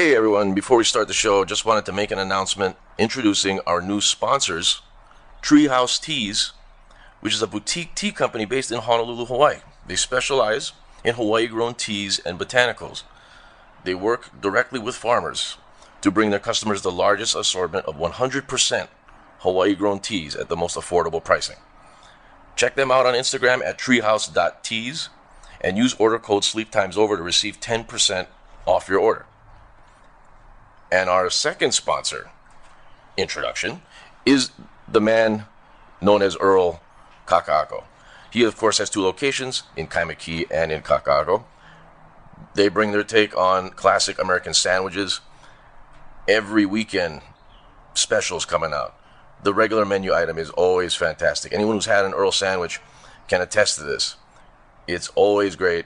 Hey everyone, before we start the show, just wanted to make an announcement introducing our new sponsors, Treehouse Teas, which is a boutique tea company based in Honolulu, Hawaii. They specialize in Hawaii-grown teas and botanicals. They work directly with farmers to bring their customers the largest assortment of 100% Hawaii-grown teas at the most affordable pricing. Check them out on Instagram at treehouse.teas and use order code SleepTimesOver to receive 10% off your order. And our second sponsor introduction is the man known as Earl Kaka'ako. He, of course, has two locations, in Kaimuki and in Kaka'ako. They bring their take on classic American sandwiches. Every weekend, specials coming out. The regular menu item is always fantastic. Anyone who's had an Earl sandwich can attest to this. It's always great.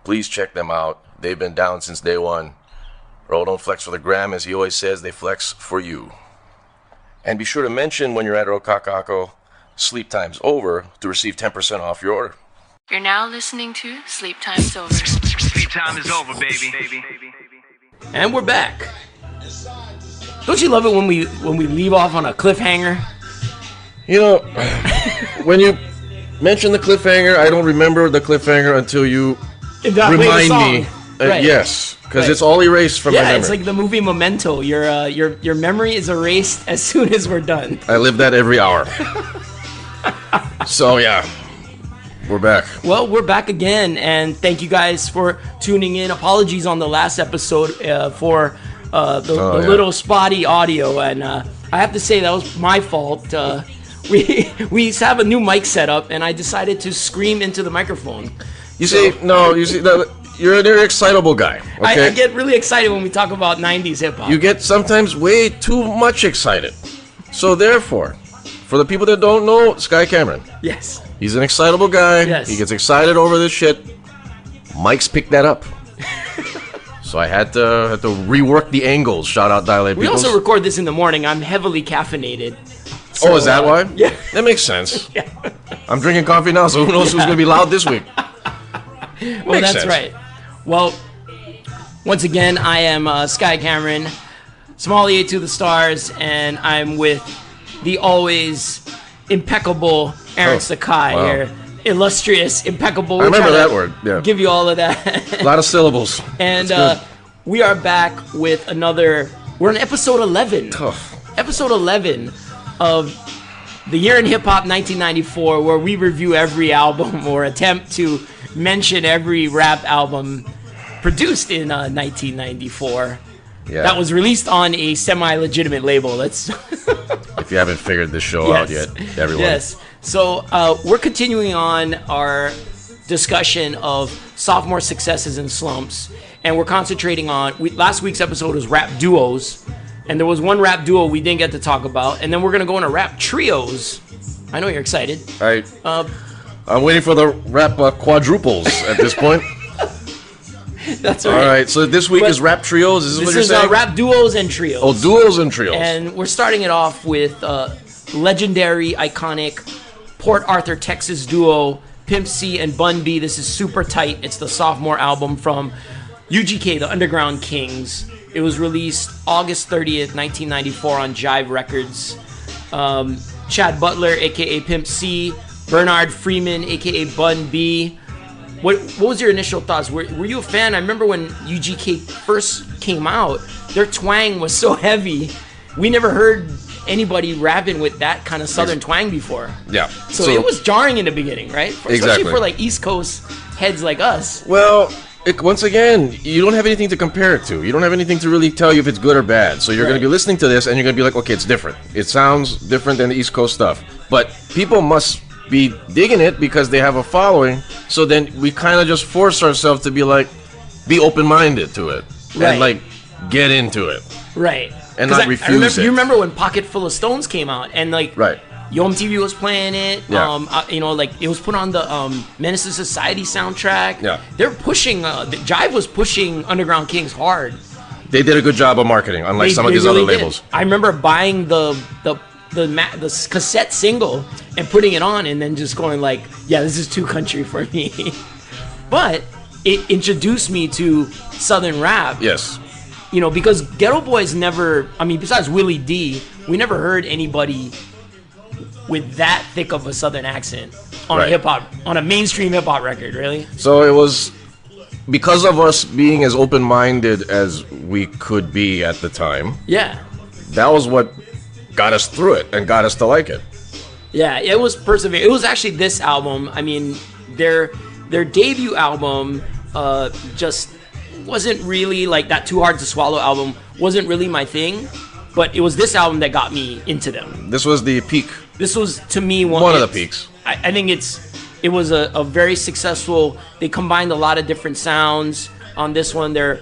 Please check them out. They've been down since day one. Earl don't flex for the gram, as he always says, they flex for you. And be sure to mention when you're at Earl Kaka'ako, Sleep Time's Over, to receive 10% off your order. You're now listening to Sleep Time's Over. Sleep time is over, baby. And we're back. Don't you love it when we leave off on a cliffhanger? You know, when you mention the cliffhanger, I don't remember the cliffhanger until you remind me. Right. Yes, because it's all erased from my memory. Yeah, it's like the movie Memento. Your memory is erased as soon as we're done. I live that every hour. So yeah, we're back. Well, we're back again, and thank you guys for tuning in. Apologies on the last episode for the little spotty audio, and I have to say that was my fault. We have a new mic setup, and I decided to scream into the microphone. You're an excitable guy. Okay? I get really excited when we talk about 90s hip-hop. You get sometimes way too much excited. So therefore, for the people that don't know Sky Cameron, yes, he's an excitable guy. Yes. He gets excited over this shit. Mike's picked that up. So I had to rework the angles. Shout out Dilate We Peoples. also record this in the morning. I'm heavily caffeinated. So, Oh, is that why? Yeah. That makes sense. Yeah. I'm drinking coffee now, so who knows who's going to be loud this week. Well, Makes that's sense. right. Well, once again, I am Sky Cameron, sommelier to the stars, and I'm with the always impeccable Aaron Sakai wow. here. Illustrious, impeccable. I remember that word, yeah. Give you all of that. A lot of syllables. And That's good. we are back with another. We're on episode 11. Tough. Episode 11 of the Year in Hip Hop 1994, where we review every album or attempt to mention every rap album produced in 1994. Yeah. That was released on a semi-legitimate label. That's If you haven't figured this show out yet, everyone. Yes. So we're continuing on our discussion of sophomore successes and slumps, and we're concentrating on. Last week's episode was rap duos, and there was one rap duo we didn't get to talk about, and then we're gonna go into rap trios. I know you're excited. I'm waiting for the rap quadruples at this point. That's right. All right, so this week is rap trios. Is this what you're saying? Rap duos and trios. Oh, duos and trios. And we're starting it off with legendary, iconic Port Arthur, Texas duo Pimp C and Bun B. This is super tight. It's the sophomore album from UGK, the Underground Kings. It was released August 30th, 1994 on Jive Records. Chad Butler, a.k.a. Pimp C, Bernard Freeman, a.k.a. Bun B. What was your initial thoughts? Were you a fan? I remember when UGK first came out, their twang was so heavy. We never heard anybody rapping with that kind of southern twang before. Yeah. So it was jarring in the beginning, right? Especially Exactly. for like East Coast heads like us. Well, once again, you don't have anything to compare it to. You don't have anything to really tell you if it's good or bad. So you're going to be listening to this and you're going to be like, okay, it's different. It sounds different than the East Coast stuff. But people must be digging it because they have a following. So then we kind of just force ourselves to be open-minded to it. Right. And like, get into it. Right. And not refuse it. You remember when Pocket Full of Stones came out and like Right. Yo MTV was playing it. Yeah. Like it was put on the Menace to Society soundtrack. Yeah. They're pushing. Jive was pushing Underground Kings hard. They did a good job of marketing, unlike some of these really other did. labels. I remember buying the cassette single and putting it on, and then just going like, "Yeah, this is too country for me." But it introduced me to Southern rap. Yes. you know, because Ghetto Boys never, I mean, besides Willie D, we never heard anybody with that thick of a Southern accent on a Right. hip hop, on a mainstream hip hop record, really. So it was because of us being as open-minded as we could be at the time. Yeah. That was what got us through it and got us to like it. Yeah, it was persevere. It was actually this album. I mean, their debut album just wasn't really like that. Too Hard to Swallow album wasn't really my thing, but it was this album that got me into them. This was the peak. This was to me One of the peaks. I think it was a very successful. They combined a lot of different sounds on this one. Their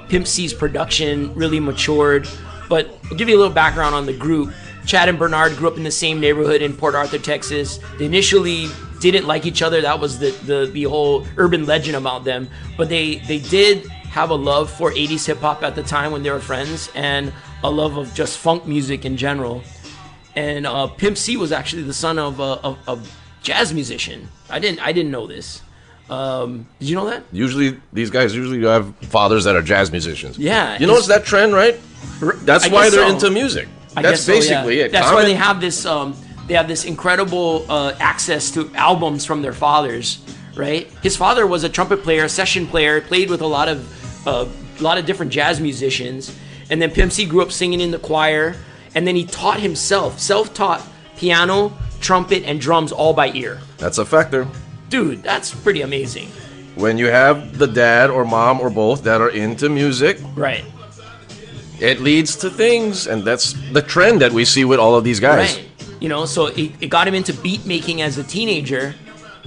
Pimp C's production really matured. But I'll give you a little background on the group. Chad and Bernard grew up in the same neighborhood in Port Arthur, Texas. They initially didn't like each other. That was the whole urban legend about them. But they did have a love for 80s hip hop at the time when they were friends, and a love of just funk music in general. And Pimp C was actually the son of a jazz musician. I didn't know this. Did you know that? Usually, these guys have fathers that are jazz musicians. Yeah. You notice that trend, right? That's I why guess they're so. into music. I That's guess so, yeah. basically it. That's why Common- they have this. They have this incredible access to albums from their fathers, right? His father was a trumpet player, session player, played with a lot of different jazz musicians, and then Pimp C grew up singing in the choir, and then he taught himself, self-taught piano, trumpet, and drums all by ear. That's a factor. Dude, that's pretty amazing. When you have the dad or mom or both that are into music, Right. it leads to things, and that's the trend that we see with all of these guys. Right. You know, so it got him into beat making as a teenager,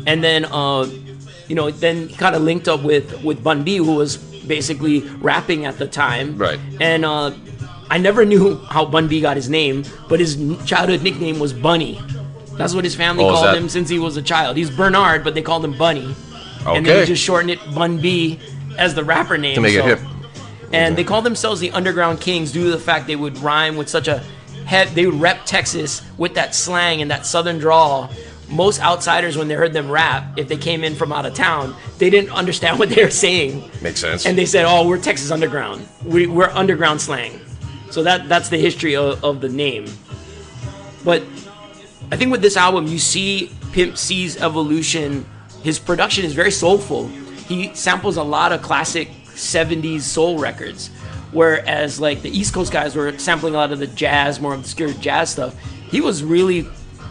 and then then kind of linked up with Bun B, who was basically rapping at the time. Right. And I never knew how Bun B got his name, but his childhood nickname was Bunny. That's what his family Oh, is called that- him since he was a child. He's Bernard, but they called him Bunny. And then Okay. he just shortened it Bun B as the rapper name. To make it hip. And they called themselves the Underground Kings due to the fact they would rhyme with such a they would rep Texas with that slang and that southern drawl. Most outsiders, when they heard them rap, if they came in from out of town, they didn't understand what they were saying. Makes sense. And they said, "Oh, we're Texas Underground. We're underground slang." So that's the history of the name. But I think with this album, you see Pimp C's evolution. His production is very soulful. He samples a lot of classic 70s soul records, whereas like the East Coast guys were sampling a lot of the jazz, more obscure jazz stuff. He was really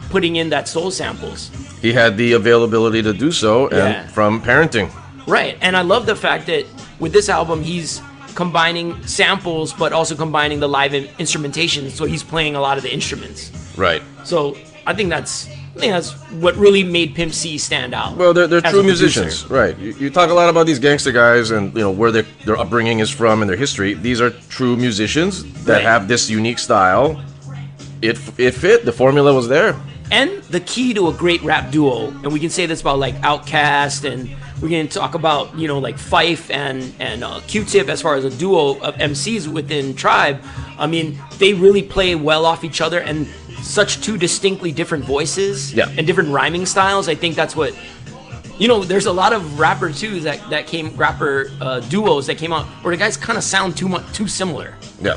putting in that soul samples. He had the availability to do so, and Yeah. from parenting. Right, and I love the fact that with this album, he's combining samples, but also combining the live instrumentation. So he's playing a lot of the instruments. Right. So I think that's what really made Pimp C stand out. Well, they're as true a producer. musicians, right? You talk a lot about these gangster guys and where their upbringing is from and their history. These are true musicians that Right. have this unique style. It fit. The formula was there. And the key to a great rap duo, and we can say this about like Outkast, and we're going to talk about like Phife and Q-Tip as far as a duo of MCs within Tribe. I mean, they really play well off each other, and such two distinctly different voices Yeah. and different rhyming styles. I think that's what there's a lot of rapper too rapper duos that came out where the guys kind of sound too similar. Yeah.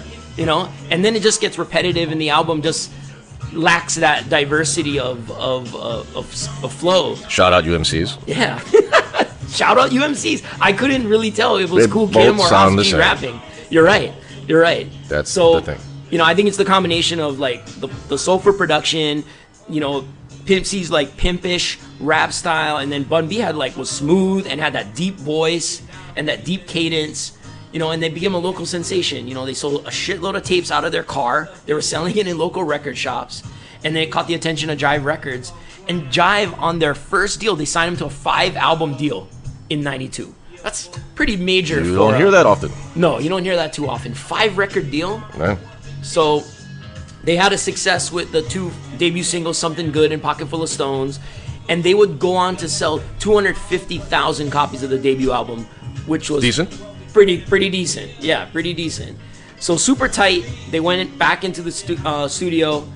And then it just gets repetitive, and the album just lacks that diversity of flow. Shout out UMCs. Yeah. Shout out UMCs. I couldn't really tell if it was They Cool both Kim or sound the Hosky same. rapping. You're right. That's so, the thing. I think it's the combination of like the soulful production, Pimp C's like pimpish rap style, and then Bun B was smooth and had that deep voice and that deep cadence. And they became a local sensation. They sold a shitload of tapes out of their car. They were selling it in local record shops. And then it caught the attention of Jive Records. And Jive, on their first deal, they signed him to a 5-album deal in 92. That's pretty major. You don't hear that often. No, you don't hear that too often. 5-record deal. No. So they had a success with the 2 debut singles, Something Good and Pocket Full of Stones. And they would go on to sell 250,000 copies of the debut album, which was Decent. Pretty decent. Yeah, pretty decent. So Super Tight, they went back into the studio,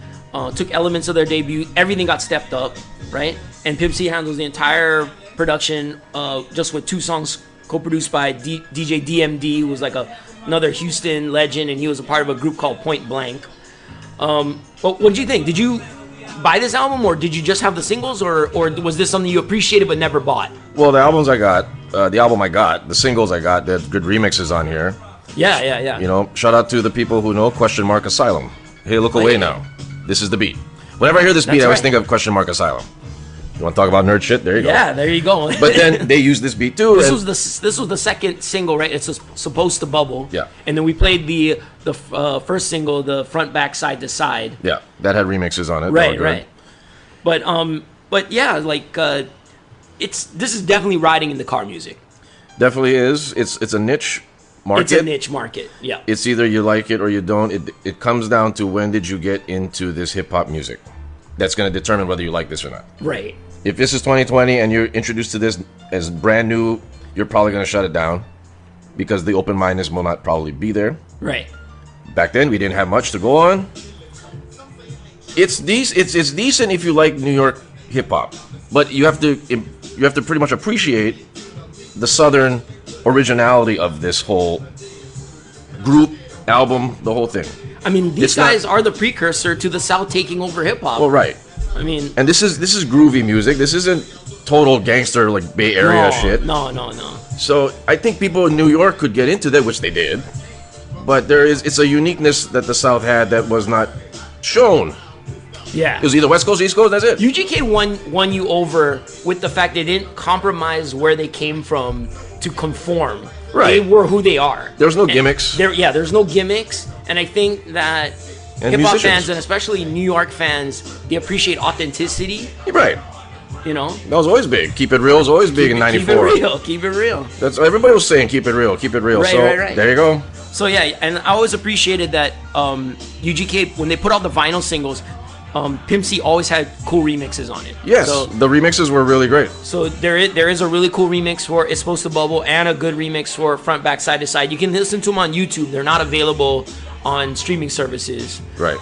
took elements of their debut. Everything got stepped up, right? And Pimp C handles the entire production just with 2 songs co-produced by DJ DMD, who was like a another Houston legend, and he was a part of a group called Point Blank. But what did you think? Did you buy this album, or did you just have the singles, or was this something you appreciated but never bought? Well, the album I got, the singles I got, there's good remixes on here. Yeah. You know, shout out to the people who know Question Mark Asylum. Hey, look away now. This is the beat. Whenever I hear this beat, That's I always right. think of Question Mark Asylum. You want to talk about nerd shit? There you go. Yeah, there you go. But then they use this beat too. This and- was the second single, right? It's supposed to bubble. Yeah. And then we played the first single, the front, back, side to side. yeah, that had remixes on it. Right, All good. right. But yeah, like this is definitely riding in the car music. Definitely is. It's a niche market. It's a niche market. Yeah. It's either you like it or you don't. It comes down to when did you get into this hip hop music. That's going to determine whether you like this or not. Right. If this is 2020 and you're introduced to this as brand new, you're probably going to shut it down because the open-mindedness will not probably be there. Right. Back then, we didn't have much to go on. It's decent if you like New York hip hop, but you have to pretty much appreciate the Southern originality of this whole group, album, the whole thing. I mean, these It's not- guys are the precursor to the South taking over hip hop. Well, right. I mean, And this is groovy music. This isn't total gangster like Bay Area shit. No. So I think people in New York could get into that, which they did. But it's a uniqueness that the South had that was not shown. Yeah. It was either West Coast, East Coast. That's it. UGK won you over with the fact they didn't compromise where they came from to conform. Right. They were who they are. There was no And gimmicks. There's no gimmicks, and I think that And hip hop musicians. fans and especially New York fans, they appreciate authenticity. You're right. You know, That was always big. Keep It Real was always big in '94. Keep it real. That's everybody was saying. Keep it real. Keep it real. Right, so right. there you go. So yeah, and I always appreciated that UGK when they put out the vinyl singles, Pimp C always had cool remixes on it. Yes, So the remixes were really great. So there is a really cool remix for It's Supposed to Bubble and a good remix for Front, Back, Side to Side. You can listen to them on YouTube. They're not available on streaming services. Right.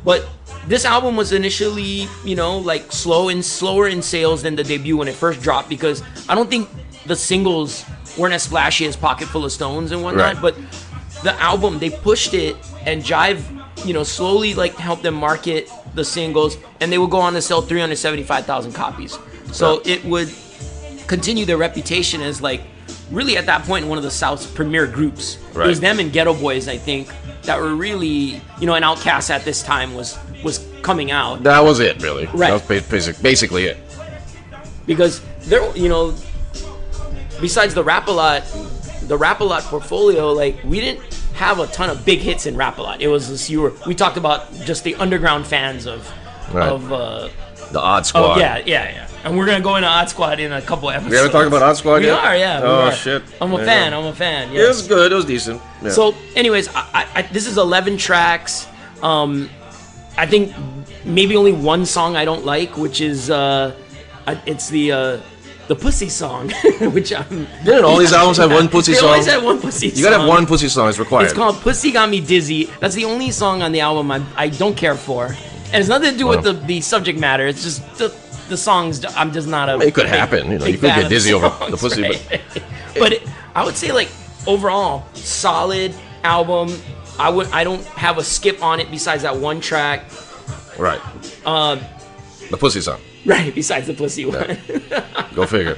But this album was initially, like slower in sales than the debut when it first dropped because I don't think the singles weren't as flashy as Pocket Full of Stones and whatnot. Right. But the album, they pushed it, and Jive, slowly like helped them market the singles, and they would go on to sell 375,000 copies. So it would continue their reputation as like really at that point one of the South's premier groups. Right. It was them and Ghetto Boys, I think, that were really, and Outkast at this time was coming out That was it, really. Right. That was basically it. because they're, besides the Rap-A-Lot portfolio, like we didn't have a ton of big hits in Rap-A-Lot. It was this, we talked about just the underground fans of Right. The Odd Squad. Oh yeah. And we're gonna go into Odd Squad in a couple episodes. We haven't talked about Odd Squad We yet? are, yeah. we Oh, are. shit. I'm a There fan. you go. I'm a fan. It was Yes. good. It was decent. Yeah. So, anyways, this is 11 tracks. I think maybe only one song I don't like, which is it's the Pussy song, which Didn't all these albums have one pussy they song? always had one pussy song. You gotta have one pussy song. It's required. It's called Pussy Got Me Dizzy. That's the only song on the album I don't care for. And it's nothing to do with Well. the subject matter. It's just the songs. I'm just not a. It could big- happen. big You could fan get of dizzy over songs, the pussy. right? But I would say like overall solid album. I don't have a skip on it besides that one track. Right. The pussy song. Right, besides the Pussy one. Go figure.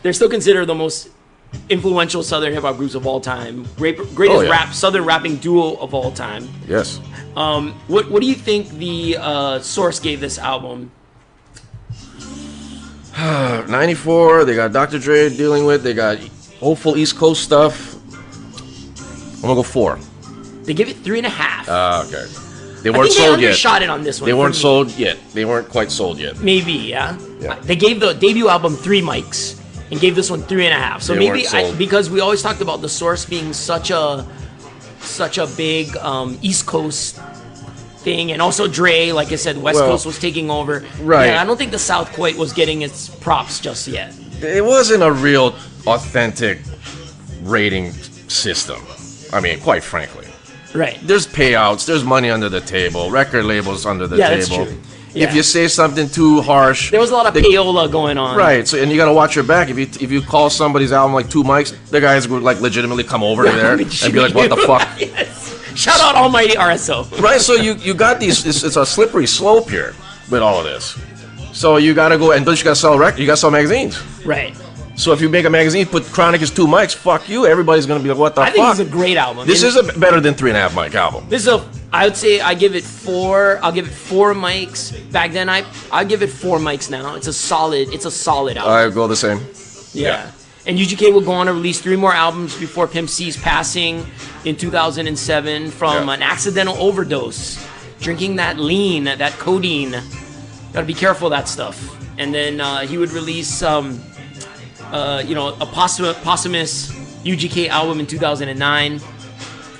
They're still considered the most influential Southern hip hop groups of all time. Greatest Oh, yeah. Southern rapping duo of all time. Yes. What do you think the Source gave this album? 94. They got Dr. Dre dealing with. They got hopeful East Coast stuff. I'm gonna go 4. They give it 3.5. Okay. They I weren't think they sold yet. undershot it on this one. They for weren't me. sold yet. They weren't quite sold yet. Maybe, yeah. Yeah. They gave the debut album 3 mics and gave this one 3.5. So They maybe weren't sold. because we always talked about the Source being such a big East Coast thing, and also Dre, like I said, West Well, Coast was taking over. right. Yeah, I don't think the South quite was getting its props just yet. It wasn't a real authentic rating system. I mean, quite frankly. Right. There's payouts, there's money under the table, record labels under the Yeah, that's table. true. Yeah. If you say something too harsh, There was a lot of payola going on. right. So and you got to watch your back. If you call somebody's album like Two Mics, the guys would like legitimately come over there and be like, "What the fuck?" Yes. Shout out Almighty RSO. Right. So you got these. It's a slippery slope here with all of this. So you got to go and but you got to sell you got to sell magazines. Right. So if you make a magazine, put Chronic is Two Mics, fuck you. Everybody's gonna be like, "What the I fuck?" think it's a great album. This And is a better than 3.5 mic album. This is I would say I give it 4. I'll give it 4 mics. Back then I give it 4 mics now. It's a solid album. I go the same. Yeah. And UGK will go on to release 3 more albums before Pimp C's passing in 2007 from Yeah. an accidental overdose, drinking that lean, that codeine. Gotta be careful of that stuff. And then he would release a posthumous UGK album in 2009.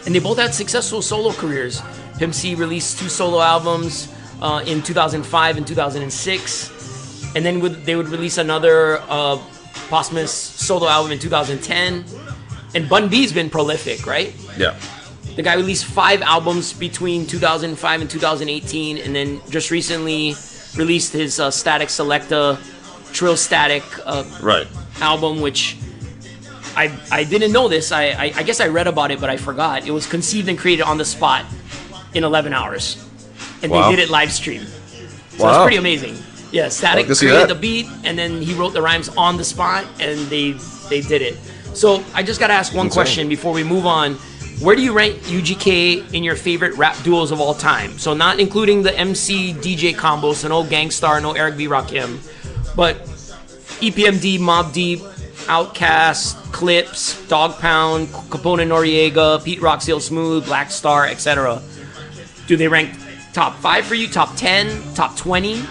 And they both had successful solo careers. Pimp C released 2 solo albums in 2005 and 2006. And then they would release another posthumous solo album in 2010. And Bun B's been prolific, right? Yeah. The guy released 5 albums between 2005 and 2018, and then just recently released his Static Selecta Trill Static Right. album, which I didn't know this. I guess I read about it, but I forgot. It was conceived and created on the spot in 11 hours. And Wow. they did it live stream. So Wow. it's pretty amazing. Yeah, Static Like to see created that. the beat, and then he wrote the rhymes on the spot, and they did it. So I just got to ask one Insane. question before we move on. Where do you rank UGK in your favorite rap duos of all time? So not including the MC DJ combo, so no Gangstar, no Eric B. Rakim, but EPMD, Mobb Deep, Outkast, Clips, Dog Pound, Capone Noriega, Pete Rock, Seal Smooth, Black Star, etc. Do they rank top 5 for you? Top 10? Top 20?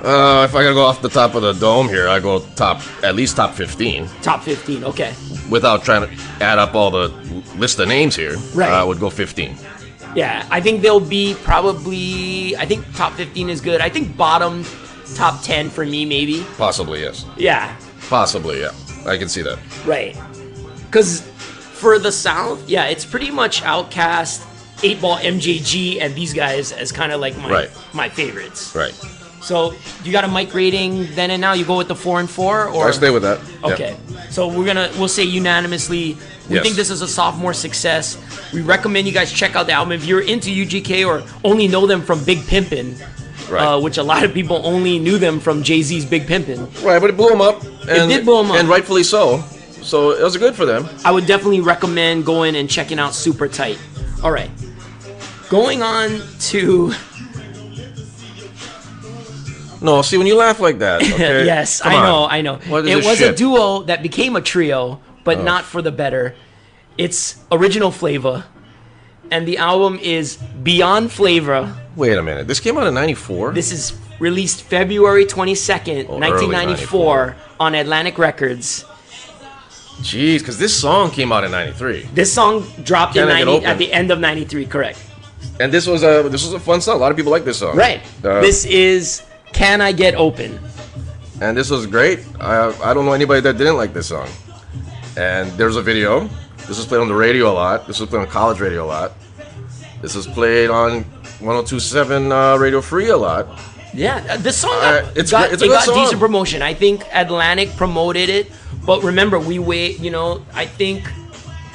If I gotta go off the top of the dome here, I go at least top 15. Top 15, okay. Without trying to add up all the list of names here, Right. I would go 15. Yeah, I think they'll be probably, I think top 15 is good. I think bottom top 10 for me, maybe. Possibly, yes. Yeah, Possibly, yeah. I can see that. right. Because for the South, yeah, it's pretty much Outkast, 8-Ball, MJG, and these guys as kind of like Right. my favorites. Right. So you got a mic rating then and now? You go with the 4 and 4, or I stay with that. Yeah. Okay, so we'll say unanimously, we Yes. think this is a sophomore success. We recommend you guys check out the album if you're into UGK or only know them from Big Pimpin', Right. which a lot of people only knew them from Jay-Z's Big Pimpin'. Right, but it blew them up. And, did blow 'em up. And rightfully so. So it was good for them. I would definitely recommend going and checking out Super Tight. All right, going on to No, see, when you laugh like that, okay? yes, Come I on. know. What is It this was a shit? duo that became a trio, but not for the better. It's Original Flavor, and the album is Beyond Flavor. Wait a minute. This came out in 94? This is released February 22nd, Oh, 1994 on Atlantic Records. Jeez, because this song came out in 93. This song dropped in Can I Get 90, Open? at the end of 93, correct. And this was a fun song. A lot of people like this song. Right. Uh, This is Can I Get Open? And this was great. I don't know anybody that didn't like this song. And there's a video. This was played on the radio a lot. This was played on college radio a lot. This was played on 102.7 Radio Free a lot. Yeah, this song it's got a good song. decent promotion. I think Atlantic promoted it, but remember, I think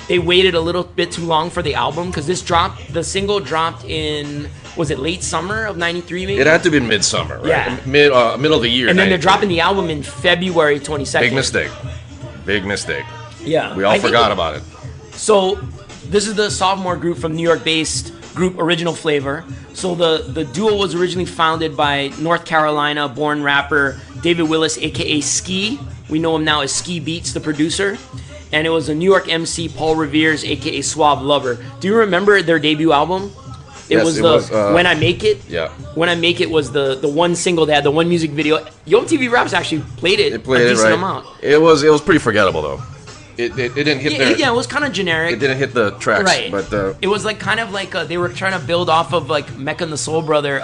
they waited a little bit too long for the album because the single dropped in, was it late summer of 93 maybe? It had to be midsummer, right? Yeah. Middle of the year. And then they're 93. dropping the album in February 22nd. Big mistake. Big mistake. Yeah. We all I think forgot about it. So this is the sophomore group from New York-based group Original Flavor. So the duo was originally founded by North Carolina-born rapper David Willis, aka Ski. We know him now as Ski Beats, the producer. And it was a New York MC, Paul Revere's, aka Suave Lover. Do you remember their debut album? It Yes, was it the was, When I Make It. Yeah. When I Make It was the one single they had, the one music video. Yo MTV Raps actually played it, It played a it decent right. amount. It was it forgettable though. It didn't hit Yeah, it was kind of generic. it didn't hit the tracks. Right, But it was like kind of like they were trying to build off of like Mecca and the Soul Brother.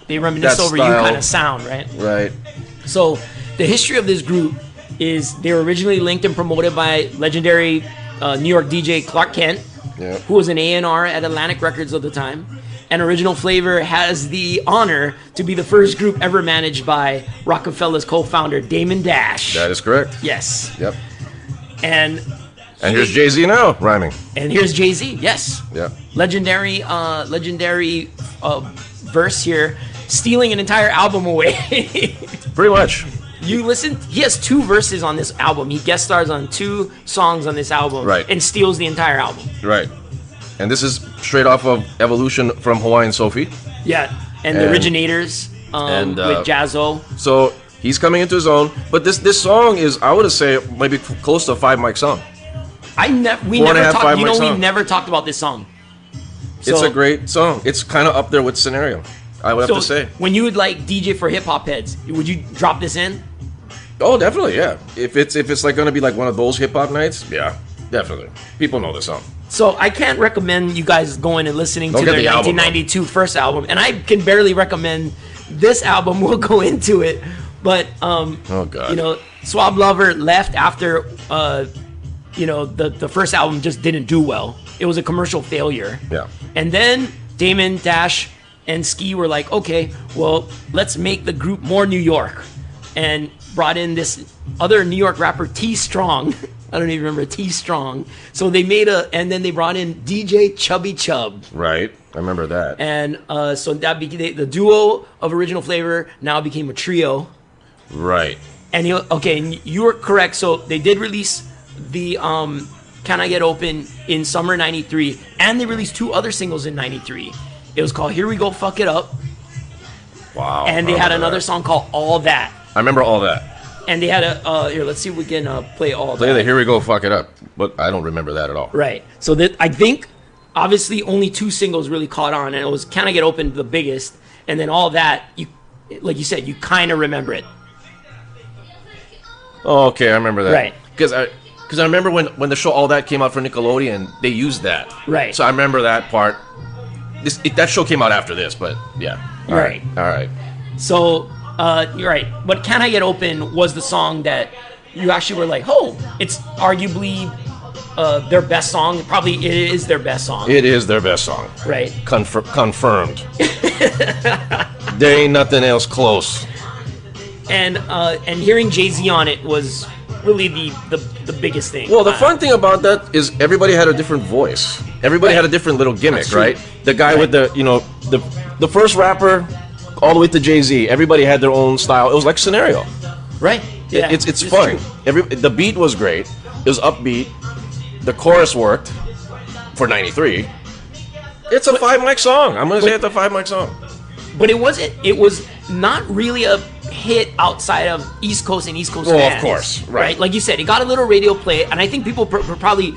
They reminisce That over you style. kind of sound, right? right. So the history of this group is they were originally linked and promoted by legendary New York DJ Clark Kent, Yeah. who was an A&R at Atlantic Records at the time. and Original Flavor has the honor to be the first group ever managed by Rockefeller's co-founder Damon Dash. That is correct. Yes. Yep. And here's Jay-Z now rhyming. And here's Jay-Z. Yes. Yep. Legendary verse here, stealing an entire album away. Pretty much. You listen, he has 2 verses on this album. He guest stars on 2 songs on this album. Right. And steals the entire album. Right. And this is straight off of Evolution from Hawaiian Sophie. Yeah. And the Originators with Jazzo. So he's coming into his own. But this song is, I would say, maybe close to a 5-mic song. We never talked about this song. It's a great song. It's kind of up there with Scenario, I would have to say. When you would like DJ for hip hop heads, would you drop this in? Oh, definitely, yeah. If it's like gonna be like one of those hip hop nights, yeah, definitely. People know this song. So I can't recommend you guys going and listening to their 1992 first album, and I can barely recommend this album. We'll go into it, but oh god, you know, Swab Lover left after you know, the first album just didn't do well. It was a commercial failure. Yeah. And then Damon Dash and Ski were like, okay, well, let's make the group more New York, and brought in this other New York rapper, T Strong. I don't even remember T Strong. So they made and then they brought in DJ Chubby Chub. Right, I remember that. And so that became the duo of Original Flavor now became a trio. Right. And you were correct. So they did release the Can I Get Open in summer '93, and they released 2 other singles in '93. It was called Here We Go Fuck It Up. Wow. And they had another song called All That. I remember All That. And they had here, let's see if we can play All That. Play the Here We Go Fuck It Up. But I don't remember that at all. Right. So that I think obviously only 2 singles really caught on, and it was Can I Get Open the biggest, and then All That, you like you said, you kind of remember it. Oh, okay, I remember that. Right. Because I remember when the show All That came out for Nickelodeon, they used that. Right. So I remember that part. That show came out after this, but yeah. All right. All right. So you're right. But Can I Get Open was the song that you actually were like, oh, it's arguably their best song. Probably it is their best song. It is their best song. Right. Confirmed. There ain't nothing else close. And hearing Jay-Z on it was really the biggest thing. Well, the fun thing about that is everybody had a different voice. Everybody had a different little gimmick, right? The guy with the first rapper all the way to Jay-Z, everybody had their own style. It was like Scenario. Right. Yeah. It's fun. The beat was great. It was upbeat. The chorus worked for 93. It's a 5-mic song. I'm going to say it's a 5-mic song. But it was not really a hit outside of East Coast and East Coast fans. Well, of course, right. Like you said, it got a little radio play, and I think people probably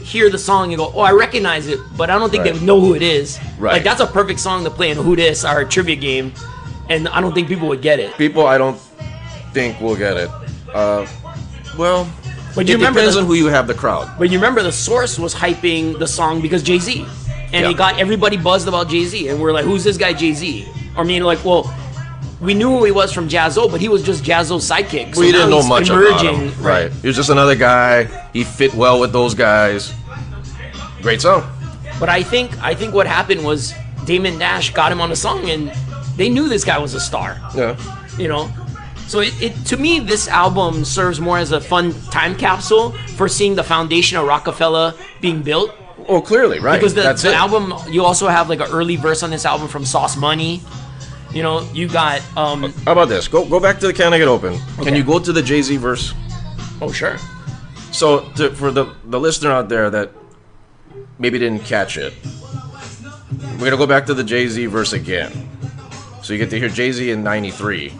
hear the song and go, "Oh, I recognize it," but I don't think they know who it is. Right. Like that's a perfect song to play in Who Dis, our trivia game, and I don't think people would get it. People, I don't think will get it. Well, but you remember depends on who you have the crowd. But you remember the Source was hyping the song because Jay-Z, and it got everybody buzzed about Jay-Z, and we're like, "Who's this guy, Jay-Z?" I mean, like, well, we knew who he was from Jazzo, but he was just Jazzo's sidekick. So we didn't know much about him. Right. He was just another guy. He fit well with those guys. Great song. But I think what happened was Damon Dash got him on the song, and they knew this guy was a star. Yeah. You know? So it to me, this album serves more as a fun time capsule for seeing the foundation of Rockefeller being built. Oh, clearly, right. Because That's the it. album, you also have like an early verse on this album from Sauce Money. You know, you got... How about this? Go back to the Can I Get Open. Okay. Can you go to the Jay-Z verse? Oh, sure. So, for the listener out there that maybe didn't catch it, we're going to go back to the Jay-Z verse again. So you get to hear Jay-Z in 93.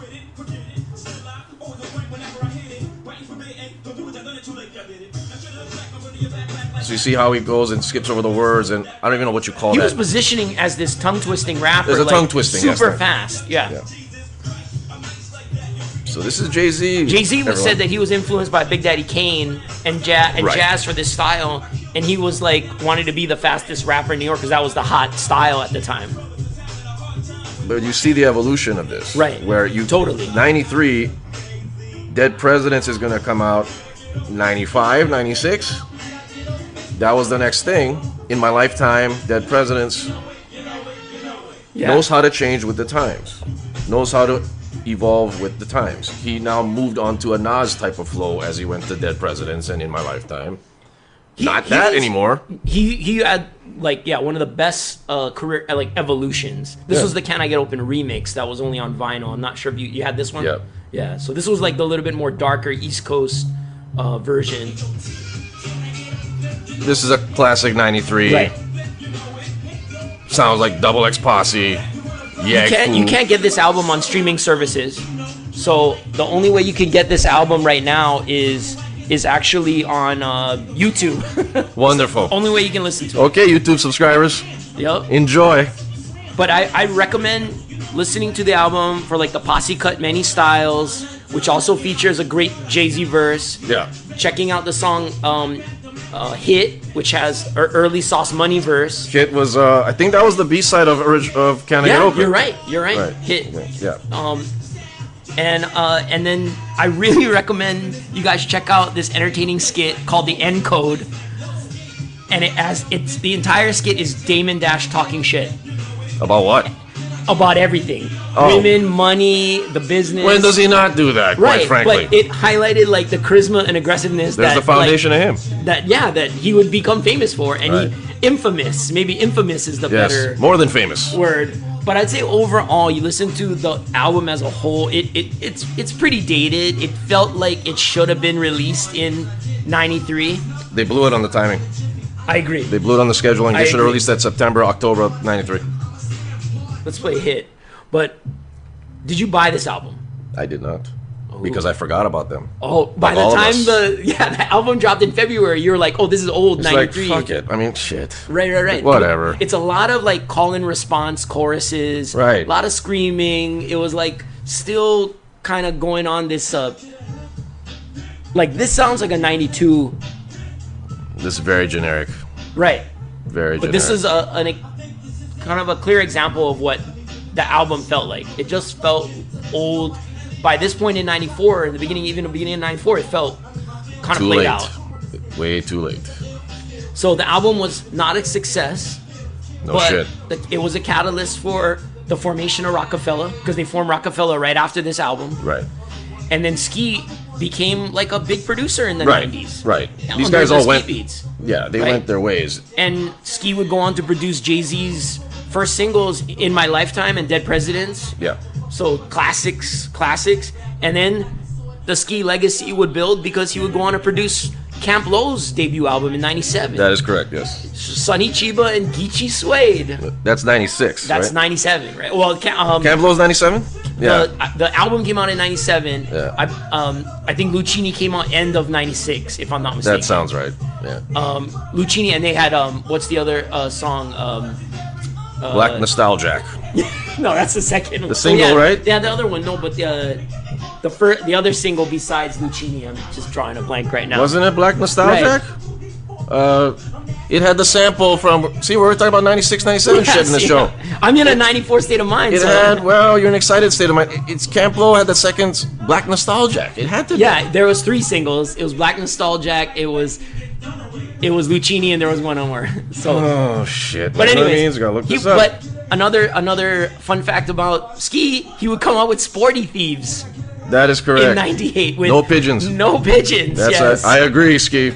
So you see how he goes and skips over the words, and I don't even know what you call that. He was positioning as this tongue-twisting rapper. There's a tongue-twisting, super fast. Yeah. So this is Jay-Z. Jay-Z said that he was influenced by Big Daddy Kane and jazz for this style, and he was like wanted to be the fastest rapper in New York because that was the hot style at the time. But you see the evolution of this, right? Where you 93, Dead Presidents is gonna come out, 95, 96. That was the next thing. In My Lifetime, Dead Presidents. Yeah. knows how to change with the times, knows how to evolve with the times. He now moved on to a Nas type of flow as he went to Dead Presidents and In My Lifetime. Not that anymore. He had one of the best career evolutions. This Yeah. was the Can I Get Open remix that was only on vinyl. I'm not sure if you had this one. Yeah. Yeah. So this was like the little bit more darker East Coast version. This is a classic 93. Right. Sounds like Double X Posse. Yeah, You can't get this album on streaming services. So the only way you can get this album right now is actually on YouTube. Wonderful. Only way you can listen to it. Okay, YouTube subscribers, Yep. enjoy. But I recommend listening to the album for like the Posse Cut Many Styles, which also features a great Jay-Z verse. Yeah. Checking out the song Hit, which has early Sauce Money verse. Hit was, I think that was the B-side of Can I Get Yeah, Open? you're right. Right. Hit. Yeah. And then I really recommend you guys check out this entertaining skit called The End Code. And the entire skit is Damon Dash talking shit About what? about everything. Oh. Women, money, the business. When does he not do that, quite Right, frankly? but it highlighted like the charisma and aggressiveness There's that the foundation of him. that he would become famous for, and Right. maybe infamous is the Yes, better more than famous. word. But I'd say overall, you listen to the album as a whole, it's pretty dated. It felt like it should have been released in '93. They blew it on the timing. I agree. They blew it on the scheduling. I They should have agree. released that September, October of 93. Let's play Hit. But did you buy this album? I did not. Because I forgot about them. Oh, by Like the all of time us. the album dropped in February, you were like, oh, this is old, It's like, 93. fuck it. I mean, shit. Right. Whatever. It's a lot of like call and response choruses. Right. A lot of screaming. It was like still kind of going on this. Like this sounds like a '92. This is very generic. Right. Very But generic. this is a kind of a clear example of what the album felt like. It just felt old. By this point in '94, in the beginning of '94, it felt kind of too played late. out. Way too late. So the album was not a success. No but shit. it was a catalyst for the formation of Rockefeller, because they formed Rockefeller right after this album. Right. And then Ski became like a big producer in the Right. 90s. Right. Under These guys the all Ski went. Beats. Yeah, they Right. went their ways. And Ski would go on to produce Jay-Z's first singles, In My Lifetime and Dead Presidents. Yeah. So classics. And then the Ski legacy would build because he would go on to produce Camp Lo's debut album in '97. That is correct, yes. Sonny Chiba and Geechee Suede. That's 96, That's right? '97, right? Well, Camp Lo's 97? Yeah. the album came out in '97. Yeah. I think Lucchini came out end of '96, if I'm not mistaken. That sounds right. Yeah. Lucchini, and they had the other song? Black Nostalgic. No, that's the second one. The single, right? Yeah, the other one. No, but the other single besides Lucchini, I'm just drawing a blank right now. Wasn't it Black Nostalgic? It had the sample from. See, we're talking about 96, 97 shit in the Yes, show. yeah. I'm in a '94 state of mind. It so. had, well, you're in an excited state of mind. It's Camp Lo had the second Black Nostalgic. It had to be. Yeah, there was 3 singles. It was Black Nostalgic. It was Lucchini, and there was one more. So, Oh, shit. but You know what I anyways, mean? Gotta look this up. but another fun fact about Ski, he would come out with Sporty Thieves That is correct. in '98 with No pigeons. No pigeons. That's yes. I agree, Ski.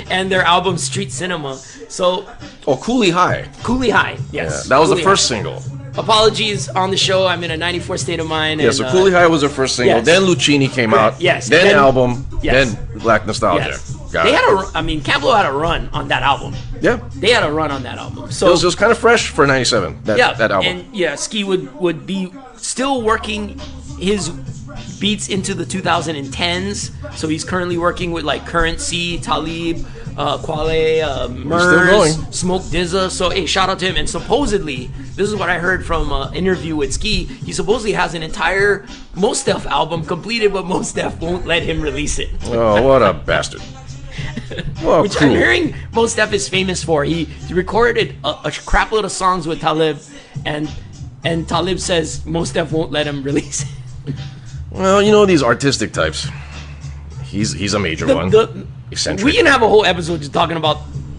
And their album Street Cinema. So Oh, Coolie High. Coolie High. Yeah, Yes. that was the Coolie first High. single. Apologies on the show. I'm in a '94 state of mind. Yeah, and, so Coolie High was their first single. yes. Then Lucchini came out. Yes. Then Then- album. yes. Then Black Nostalgia. Yes. Got They it. had Camp Lo had a run on that album. Yeah. They had a run on that album. So It was kind of fresh for 97, that album. And yeah, Ski would be still working his beats into the 2010s. So he's currently working with like Currency, Talib, Quale, Murs, going. Smoke Dizza. So hey, shout out to him. And supposedly, this is what I heard from an interview with Ski. He supposedly has an entire Mos Def album completed, but Mos Def won't let him release it. Oh, what a bastard. Well, Which cool. I'm hearing Mos Def is famous for. He recorded a crap load of songs with Talib, and Talib says Mos Def won't let him release it. Well, you know these artistic types. He's a major one. The- Eccentric. we can have a whole episode just talking about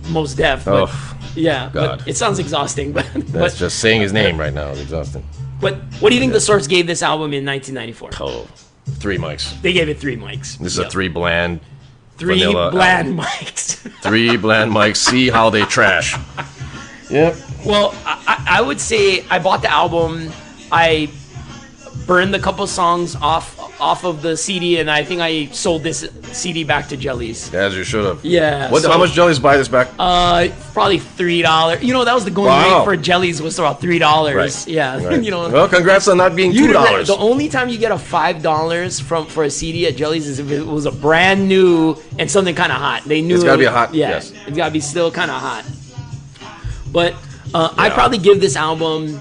Mos Def. But Oh. Yeah, God. but it sounds exhausting. But That's just saying his name right now is exhausting. but what do you think the Source gave this album in 1994? Oh, 3 mics. They gave it 3 mics. This is Yep. a 3 bland. 3 vanilla bland mics. 3 bland mics. See how they trash. Yep. Well, I would say I bought the album. I burned a couple songs off of the CD, and I think I sold this CD back to Jellies. As you should have. Yeah. What? so, How much Jellies buy this back? Probably $3. You know, that was the going Wow. rate for Jellies was about $3. Right. Yeah. Right. You know. Well, congrats on not being You- $2. The only time you get a $5 for a CD at Jellies is if it was a brand new and something kind of hot. They knew It's gotta be a hot- Yeah, yes. it's gotta be still kind of hot. But I'd probably give this album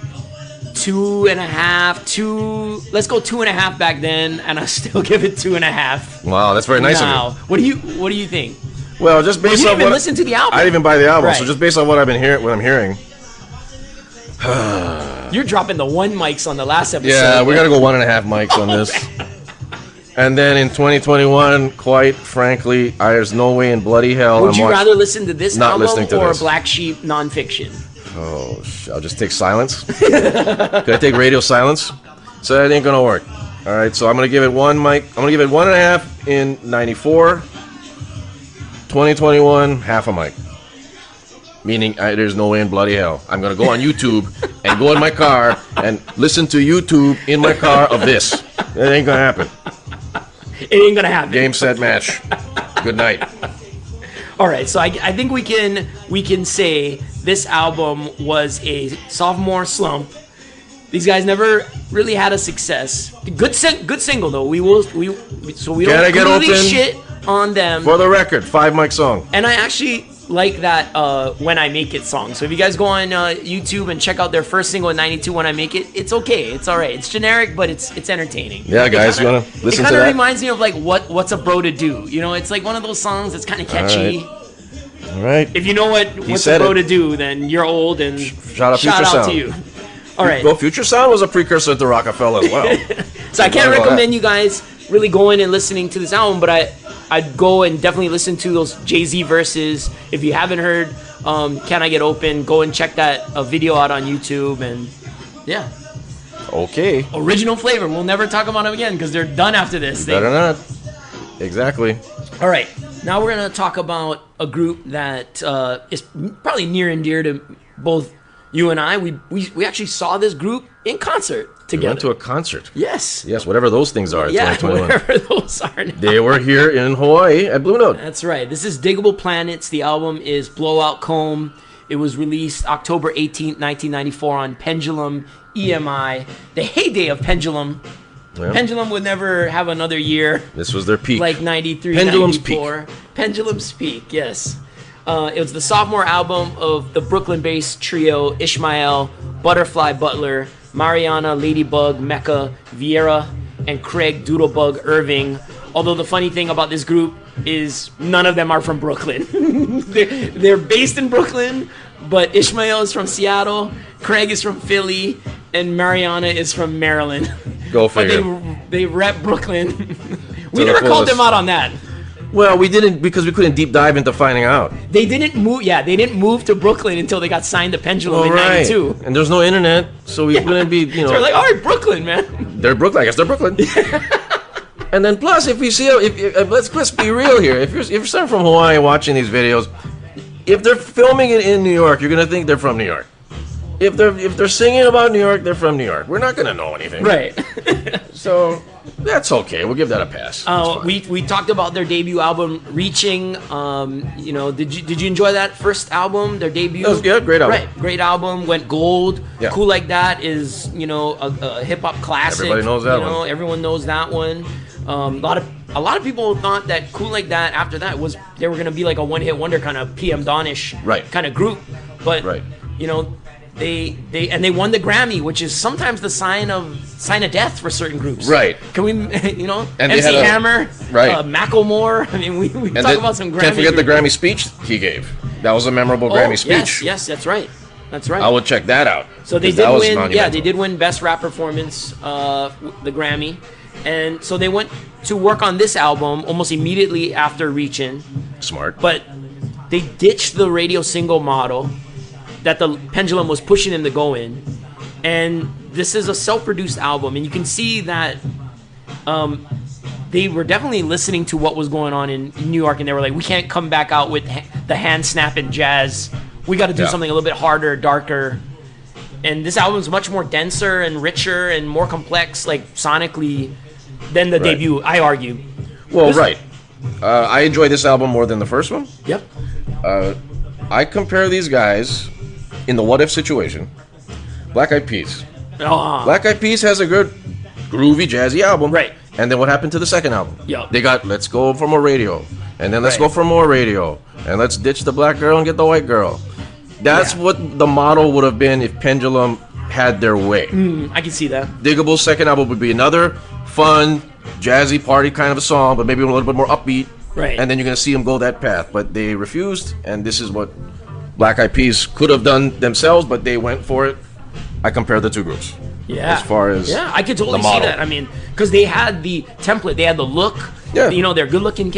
2.5. Let's go 2.5 back then, and I still give it 2.5. Wow, that's very nice now. of you. What do you think? Well, just based You on didn't even what listen to the album. I didn't even buy the album, so Right. just based on what I've been hearing, what I'm hearing. You're dropping the 1 mics on the last episode. Yeah, we gotta go 1.5 mics on this. And then in 2021, quite frankly, there's no way in bloody hell. Would you rather listen to this Not album listening to or this. Black Sheep nonfiction? Oh, I'll just take silence. Could I take radio silence? So that ain't gonna work. All right, so I'm gonna give it 1 mic. I'm gonna give it 1.5 in '94. 2021, half a mic. Meaning there's no way in bloody hell. I'm gonna go on YouTube and go in my car and listen to YouTube in my car of this. That ain't gonna happen. It ain't gonna happen. Game, set, match. Good night. All right, so I think we can say this album was a sophomore slump. These guys never really had a success. Good single though. We don't Can I get completely open? shit on them. For the record, 5 mic song. And I actually like that When I Make It song. So if you guys go on YouTube and check out their first single in '92, When I Make It, it's okay. It's all right. It's generic, but it's entertaining. Yeah, guys, you wanna listen It to kind of that? reminds me of like what's a bro to do. You know, it's like one of those songs that's kind of catchy. All right. If you know what's said a bro it. to do, then you're old and Shout out Future to Sound. you. All right. Well, Future Sound was a precursor to Rockefeller as well. So I can't Forgot about recommend that. you guys really going and listening to this album, but I'd go and definitely listen to those Jay-Z verses. If you haven't heard Can I Get Open, go and check that video out on YouTube. And yeah, Okay. Original Flavor. We'll never talk about them again because they're done after this. Better not. Exactly. All right, now we're gonna talk about a group that is probably near and dear to both you and I. We actually saw this group in concert We together. went to a concert. Yes. Yes, whatever those things are. Yeah, 2021. whatever those are now. They were here in Hawaii at Blue Note. That's right. This is Diggable Planets. The album is Blowout Comb. It was released October 18th, 1994 on Pendulum EMI. The heyday of Pendulum. Yeah. Pendulum would never have another year This was their peak. like 93, Pendulum's 94. Pendulum's Peak, yes. It was the sophomore album of the Brooklyn-based trio Ishmael, Butterfly Butler, Mariana, Ladybug, Mecca, Vieira, and Craig Doodlebug Irving. Although the funny thing about this group is none of them are from Brooklyn. they're based in Brooklyn, but Ishmael is from Seattle, Craig is from Philly, and Mariana is from Maryland. Go But figure. they rep Brooklyn. We the never called fullest. them out on that. Well, we didn't because we couldn't deep dive into finding out. They didn't move. Yeah, they didn't move to Brooklyn until they got signed to Pendulum in '92. And there's no internet, so we couldn't be, So they're like, all right, Brooklyn, man. they're Brooklyn. I guess they're Brooklyn. And then plus, if we see, let's be real here. If you're someone from Hawaii watching these videos, if they're filming it in New York, you're gonna think they're from New York. If they're singing about New York, they're from New York. We're not gonna know anything. Right. So that's okay. We'll give that a pass. That's fine. We talked about their debut album, Reaching. You know, did you enjoy that first album? Their debut. That was good. Great album. Right, great album. Went gold. Yeah. Cool Like That is a hip hop classic. Everybody knows that one. Everyone knows that one. A lot of people thought that Cool Like That after that they were gonna be like a one hit wonder kind of PM Dawnish Right. kind of group, but Right. They won the Grammy, which is sometimes the sign of death for certain groups. Right. Can we, And they MC had a- Hammer, right. Macklemore. I mean, we And talk then, about some Grammy. can't forget the groups. Grammy speech he gave. That was a memorable Grammy speech. Yes, that's right. That's right. I will check that out. So they 'cause did that was win. Yeah, monumental. they did win Best Rap Performance, the Grammy, and so they went to work on this album almost immediately after Reachin'. Smart. But they ditched the radio single model that the Pendulum was pushing him to go in. And this is a self-produced album, and you can see that they were definitely listening to what was going on in New York, and they were like, we can't come back out with the hand-snapping jazz. We got to do something a little bit harder, darker. And this album's much more denser and richer and more complex, like sonically, than the debut, I argue. Well, I enjoy this album more than the first one. Yep. I compare these guys in the What If situation. Black Eyed Peas. Black Eyed Peas has a good, groovy, jazzy album. Right. And then what happened to the second album? Yep. They got Let's Go for More Radio. And then Let's Go for More Radio. And let's ditch the black girl and get the white girl. That's what the model would have been if Pendulum had their way. I can see that. Diggable's second album would be another fun, jazzy party kind of a song, but maybe a little bit more upbeat. Right. And then you're going to see them go that path. But they refused, and this is what Black Eyed Peas could have done themselves, but they went for it. I compare the two groups. Yeah. As far as I could totally the see model. that. I mean, because they had the template, they had the look. Yeah. You know, they're good-looking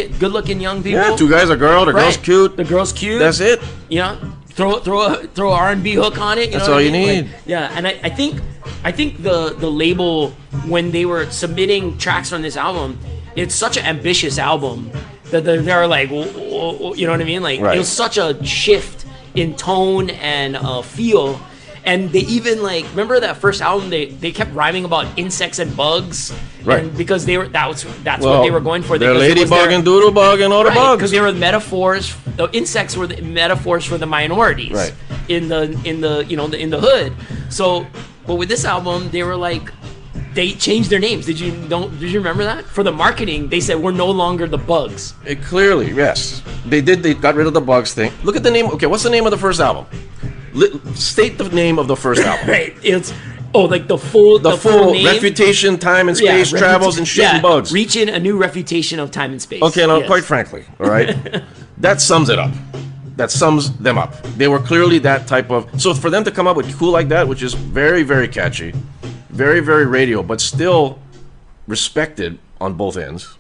young people. Yeah, two guys, a girl, the girl's cute. The girl's cute. That's it. You know, throw a R&B hook on it. You That's know all what you I mean? need. Like, yeah, and I think the label, when they were submitting tracks from this album, it's such an ambitious album that they're like, well, you know what I mean? Like, it was such a shift in tone and feel. And they even, like, remember that first album, they kept rhyming about insects and bugs, Right. And because that's what they were going for. They're Because it was ladybug and doodlebug and all the bugs. because they were metaphors. The insects were the metaphors for the minorities, Right. in the hood. So, but with this album, they were like, they changed their names. Did you remember that? For the marketing, they said we're no longer the bugs. It clearly, yes. They got rid of the bugs thing. Look at the name. Okay, what's the name of the first album? State the name of the first album. Right. It's like the full name. Reputation, time and space, travels and shit and bugs. Reaching a new reputation of time and space. Okay, now Yes. quite frankly, all right, that sums it up. That sums them up. They were clearly that type of. So for them to come up with Cool Like That, which is very, very catchy, very, very radio, but still respected on both ends.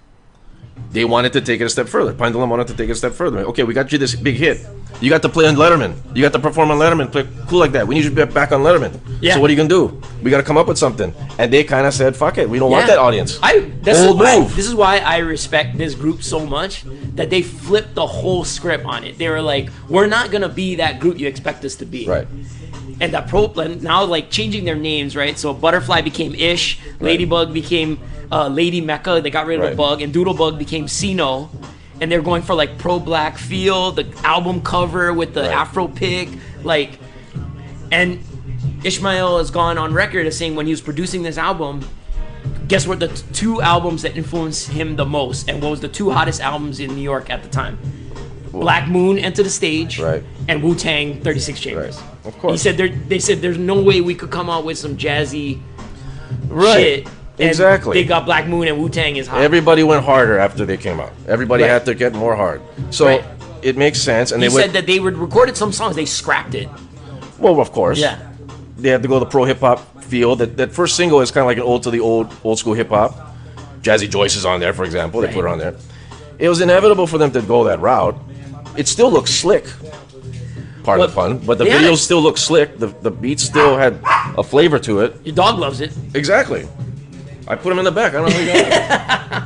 They wanted to take it a step further. Pendulum wanted to take it a step further. Okay, we got you this big hit. You got to play on Letterman. You got to perform on Letterman. Play Cool Like That. We need you to be back on Letterman. Yeah. So what are you gonna do? We got to come up with something. And they kind of said, "Fuck it. We don't want Yeah. that audience." This move. is why I respect this group so much, that they flipped the whole script on it. They were like, we're not gonna be that group you expect us to be. Right. And that now, like, changing their names, right? So Butterfly became Ish, Ladybug became Lady Mecca. They got rid of the bug, and Doodlebug became Sino. And they're going for, like, pro-black feel, the album cover with the Afro pick, like, and Ishmael has gone on record as saying when he was producing this album, guess what, the two albums that influenced him the most, and what was the two hottest albums in New York at the time? Black Moon, Enter the Stage, Right. and Wu-Tang, 36 Chambers. Right. Of course. He said they said there's no way we could come out with some jazzy Right. shit. And Exactly. They got Black Moon and Wu-Tang is hot. Everybody went harder after they came out. Everybody Right. had to get more hard. So Right. it makes sense. And he they said went, that they recorded some songs, they scrapped it. well, of course. Yeah. They had to go the pro hip hop feel. That first single is kind of like an ode to the old school hip hop. Jazzy Joyce is on there, for example. They put her on there. It was inevitable for them to go that route. It still looks slick. Part of the fun, but the Yeah. videos still look slick. The beats still had a flavor to it. Your dog loves it. Exactly. I put him in the back. I don't know how you got out.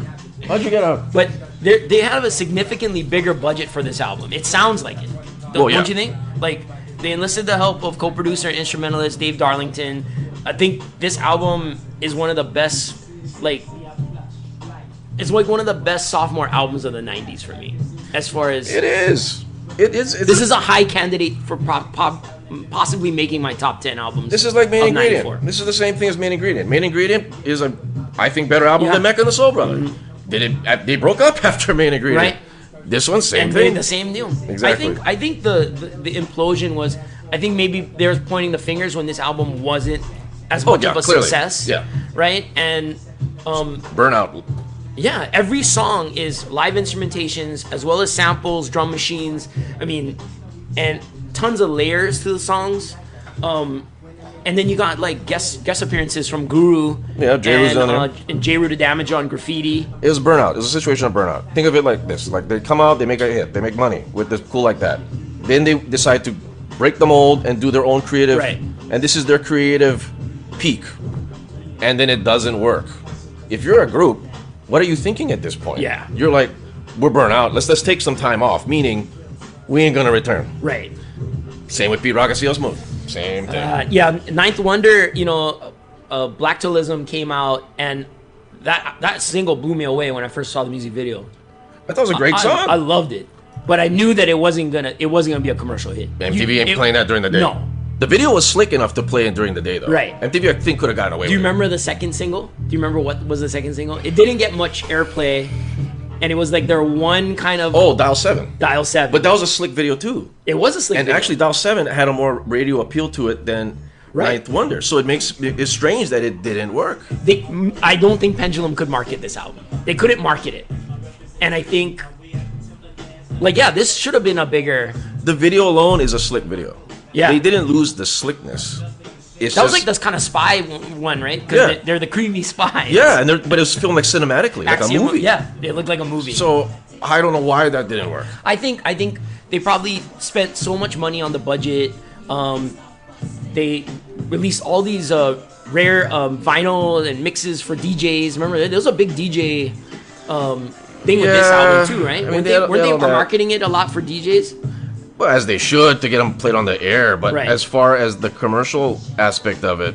How'd you get out? But they have a significantly bigger budget for this album. It sounds like it. Oh, yeah. Don't you think? Like, they enlisted the help of co-producer and instrumentalist Dave Darlington. I think this album is one of the best, like, it's like one of the best sophomore albums of the 90s for me. As far as... It is. It is. This is a high candidate for possibly making my top 10 albums. This is like Main of Ingredient. 94. This is the same thing as Main Ingredient. Main Ingredient is I think, better album Yeah. than Mecca and the Soul Brothers. They broke up after Main Ingredient. Right. This one, same And thing. doing the same deal. Exactly. I think the implosion was, I think maybe they were pointing the fingers when this album wasn't as much of a clearly. success. Yeah. Right? And Burnout. yeah, every song is live instrumentations as well as samples, drum machines. I mean, and tons of layers to the songs. And then you got like guest appearances from Guru. Yeah, Jeru's on there. And Jeru the Damage on Graffiti. It was burnout. It was a situation of burnout. Think of it like this: like they come out, they make a hit, they make money with this Cool Like That. Then they decide to break the mold and do their own creative. Right. And this is their creative peak. And then it doesn't work. If you're a group, what are you thinking at this point? Yeah. You're like, we're burnt out. Let's take some time off. Meaning, we ain't gonna return. Right. Same with Pete Rock and CL Smooth. Same thing. Yeah, Ninth Wonder, Black Tourism came out, and that single blew me away when I first saw the music video. I thought it was a great song. I loved it, but I knew that it wasn't gonna be a commercial hit. MTV ain't playing that during the day. No. The video was slick enough to play it during the day, though. Right. MTV, I think, could have gotten away Do you with it. remember the second single? Do you remember what was the second single? It didn't get much airplay, and it was like their one kind of Dial 7. Dial 7. But that was a slick video, too. It was a slick And video. actually, Dial 7 had a more radio appeal to it than Right. Ninth Wonder. So it's strange that it didn't work. I don't think Pendulum could market this album. They couldn't market it. And I think, this should have been a bigger... The video alone is a slick video. Yeah. They didn't lose the slickness. It's That was just- like this kind of spy one, right? Because Yeah. they're the creamy spies. Yeah, but it was filmed like cinematically, like a Axiom- movie. Yeah, it looked like a movie. So I don't know why that didn't work. I think they probably spent so much money on the budget. They released all these rare vinyl and mixes for DJs. Remember, there was a big DJ thing with this Yeah. album too, right? I mean, weren't they they, had- weren't they they had all that. marketing it a lot for DJs? Well, as they should to get them played on the air. But Right. as far as the commercial aspect of it,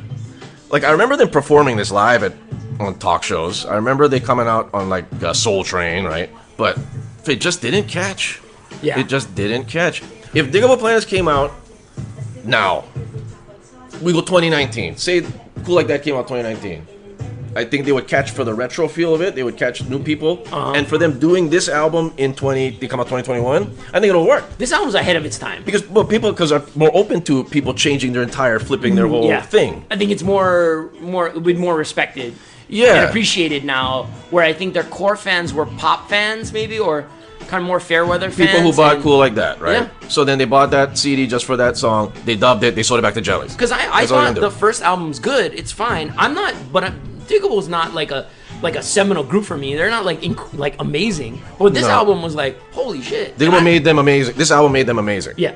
like I remember them performing this live on talk shows. I remember they coming out on like Soul Train, right? But it just didn't catch. Yeah. It just didn't catch. If Digable Planets came out now, we go 2019. Say Cool Like That came out 2019. I think they would catch for the retro feel of it. They would catch new people. And for them doing this album they come out 2021, I think it'll work. This album's ahead of its time. Because people are more open to people changing their entire, flipping their whole thing. I think it's more respected. Yeah. And appreciated now. Where I think their core fans were pop fans, maybe, or kind of more Fairweather fans. People who bought and- Cool Like That, right? Yeah. So then they bought that CD just for that song. They dubbed it. They sold it back to Jellies. Because I That's all thought you can the do. first album's good. It's fine. Diggable's not like a seminal group for me. They're not like amazing. But this No. album was like, holy shit. Digable made them amazing. This album made them amazing. Yeah.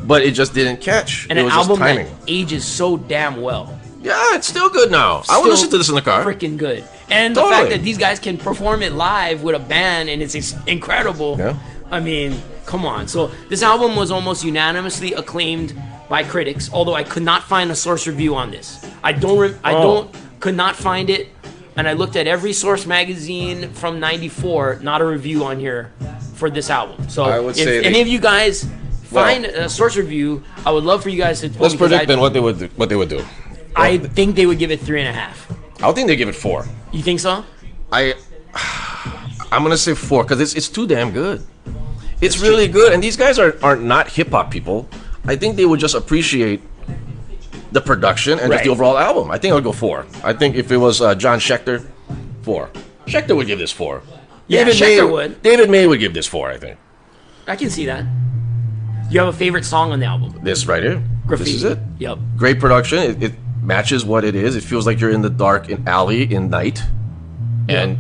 But it just didn't catch. And it an was just album timing. that ages so damn well. Yeah, it's still good now. I would listen to this in the car. Freaking good. And the Totally. fact that these guys can perform it live with a band and it's incredible. Yeah. I mean, come on. So this album was almost unanimously acclaimed by critics, although I could not find a source review on this. Could not find it. And I looked at every Source magazine from '94, not a review on here for this album. So I would if say any of you guys find a source review, I would love for you guys to. Let's because predict then what they would do. I think they would give it 3.5. I would think they give it 4. You think so? I'm gonna say 4 because it's too damn good. It's really good, and these guys are not hip hop people. I think they would just appreciate the production and just the Right. overall album. I think I would go 4. I think if it was John Schechter, 4. Schechter would give this 4. Yeah, Schechter would. David May would give this 4. I think I can see that. You have a favorite song on the album? this right here. Graffiti. This is it. Yep. Great production. It matches what it is. It feels like you're in the dark alley in night, and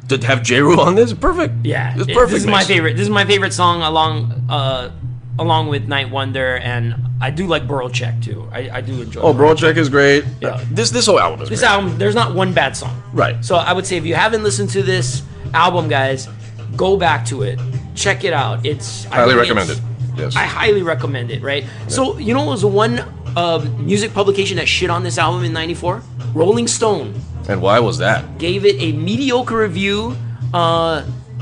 to have J-Ru on this, perfect. Yeah. it's perfect. This is my mix. favorite. This is my favorite song along with Night Wonder, and I do like Burrow Check too. I do enjoy. Oh, Bro Check is great. Yeah. This whole album is This great. album, there's not one bad song. Right. So I would say if you haven't listened to this album, guys, go back to it. Check it out. Highly recommend it. Yes. I highly recommend it, right? So, you know what was the one music publication that shit on this album in 94? Rolling Stone And why was that? gave it a mediocre review,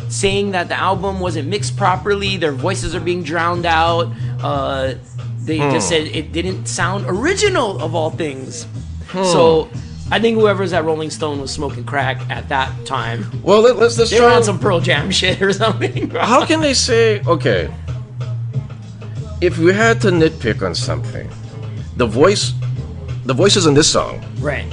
saying that the album wasn't mixed properly, their voices are being drowned out. They just said it didn't sound original, of all things. So, I think whoever's at Rolling Stone was smoking crack at that time. Well, let's They were try. on some Pearl Jam shit or something. How can they say okay? If we had to nitpick on something, the voices in this song Right.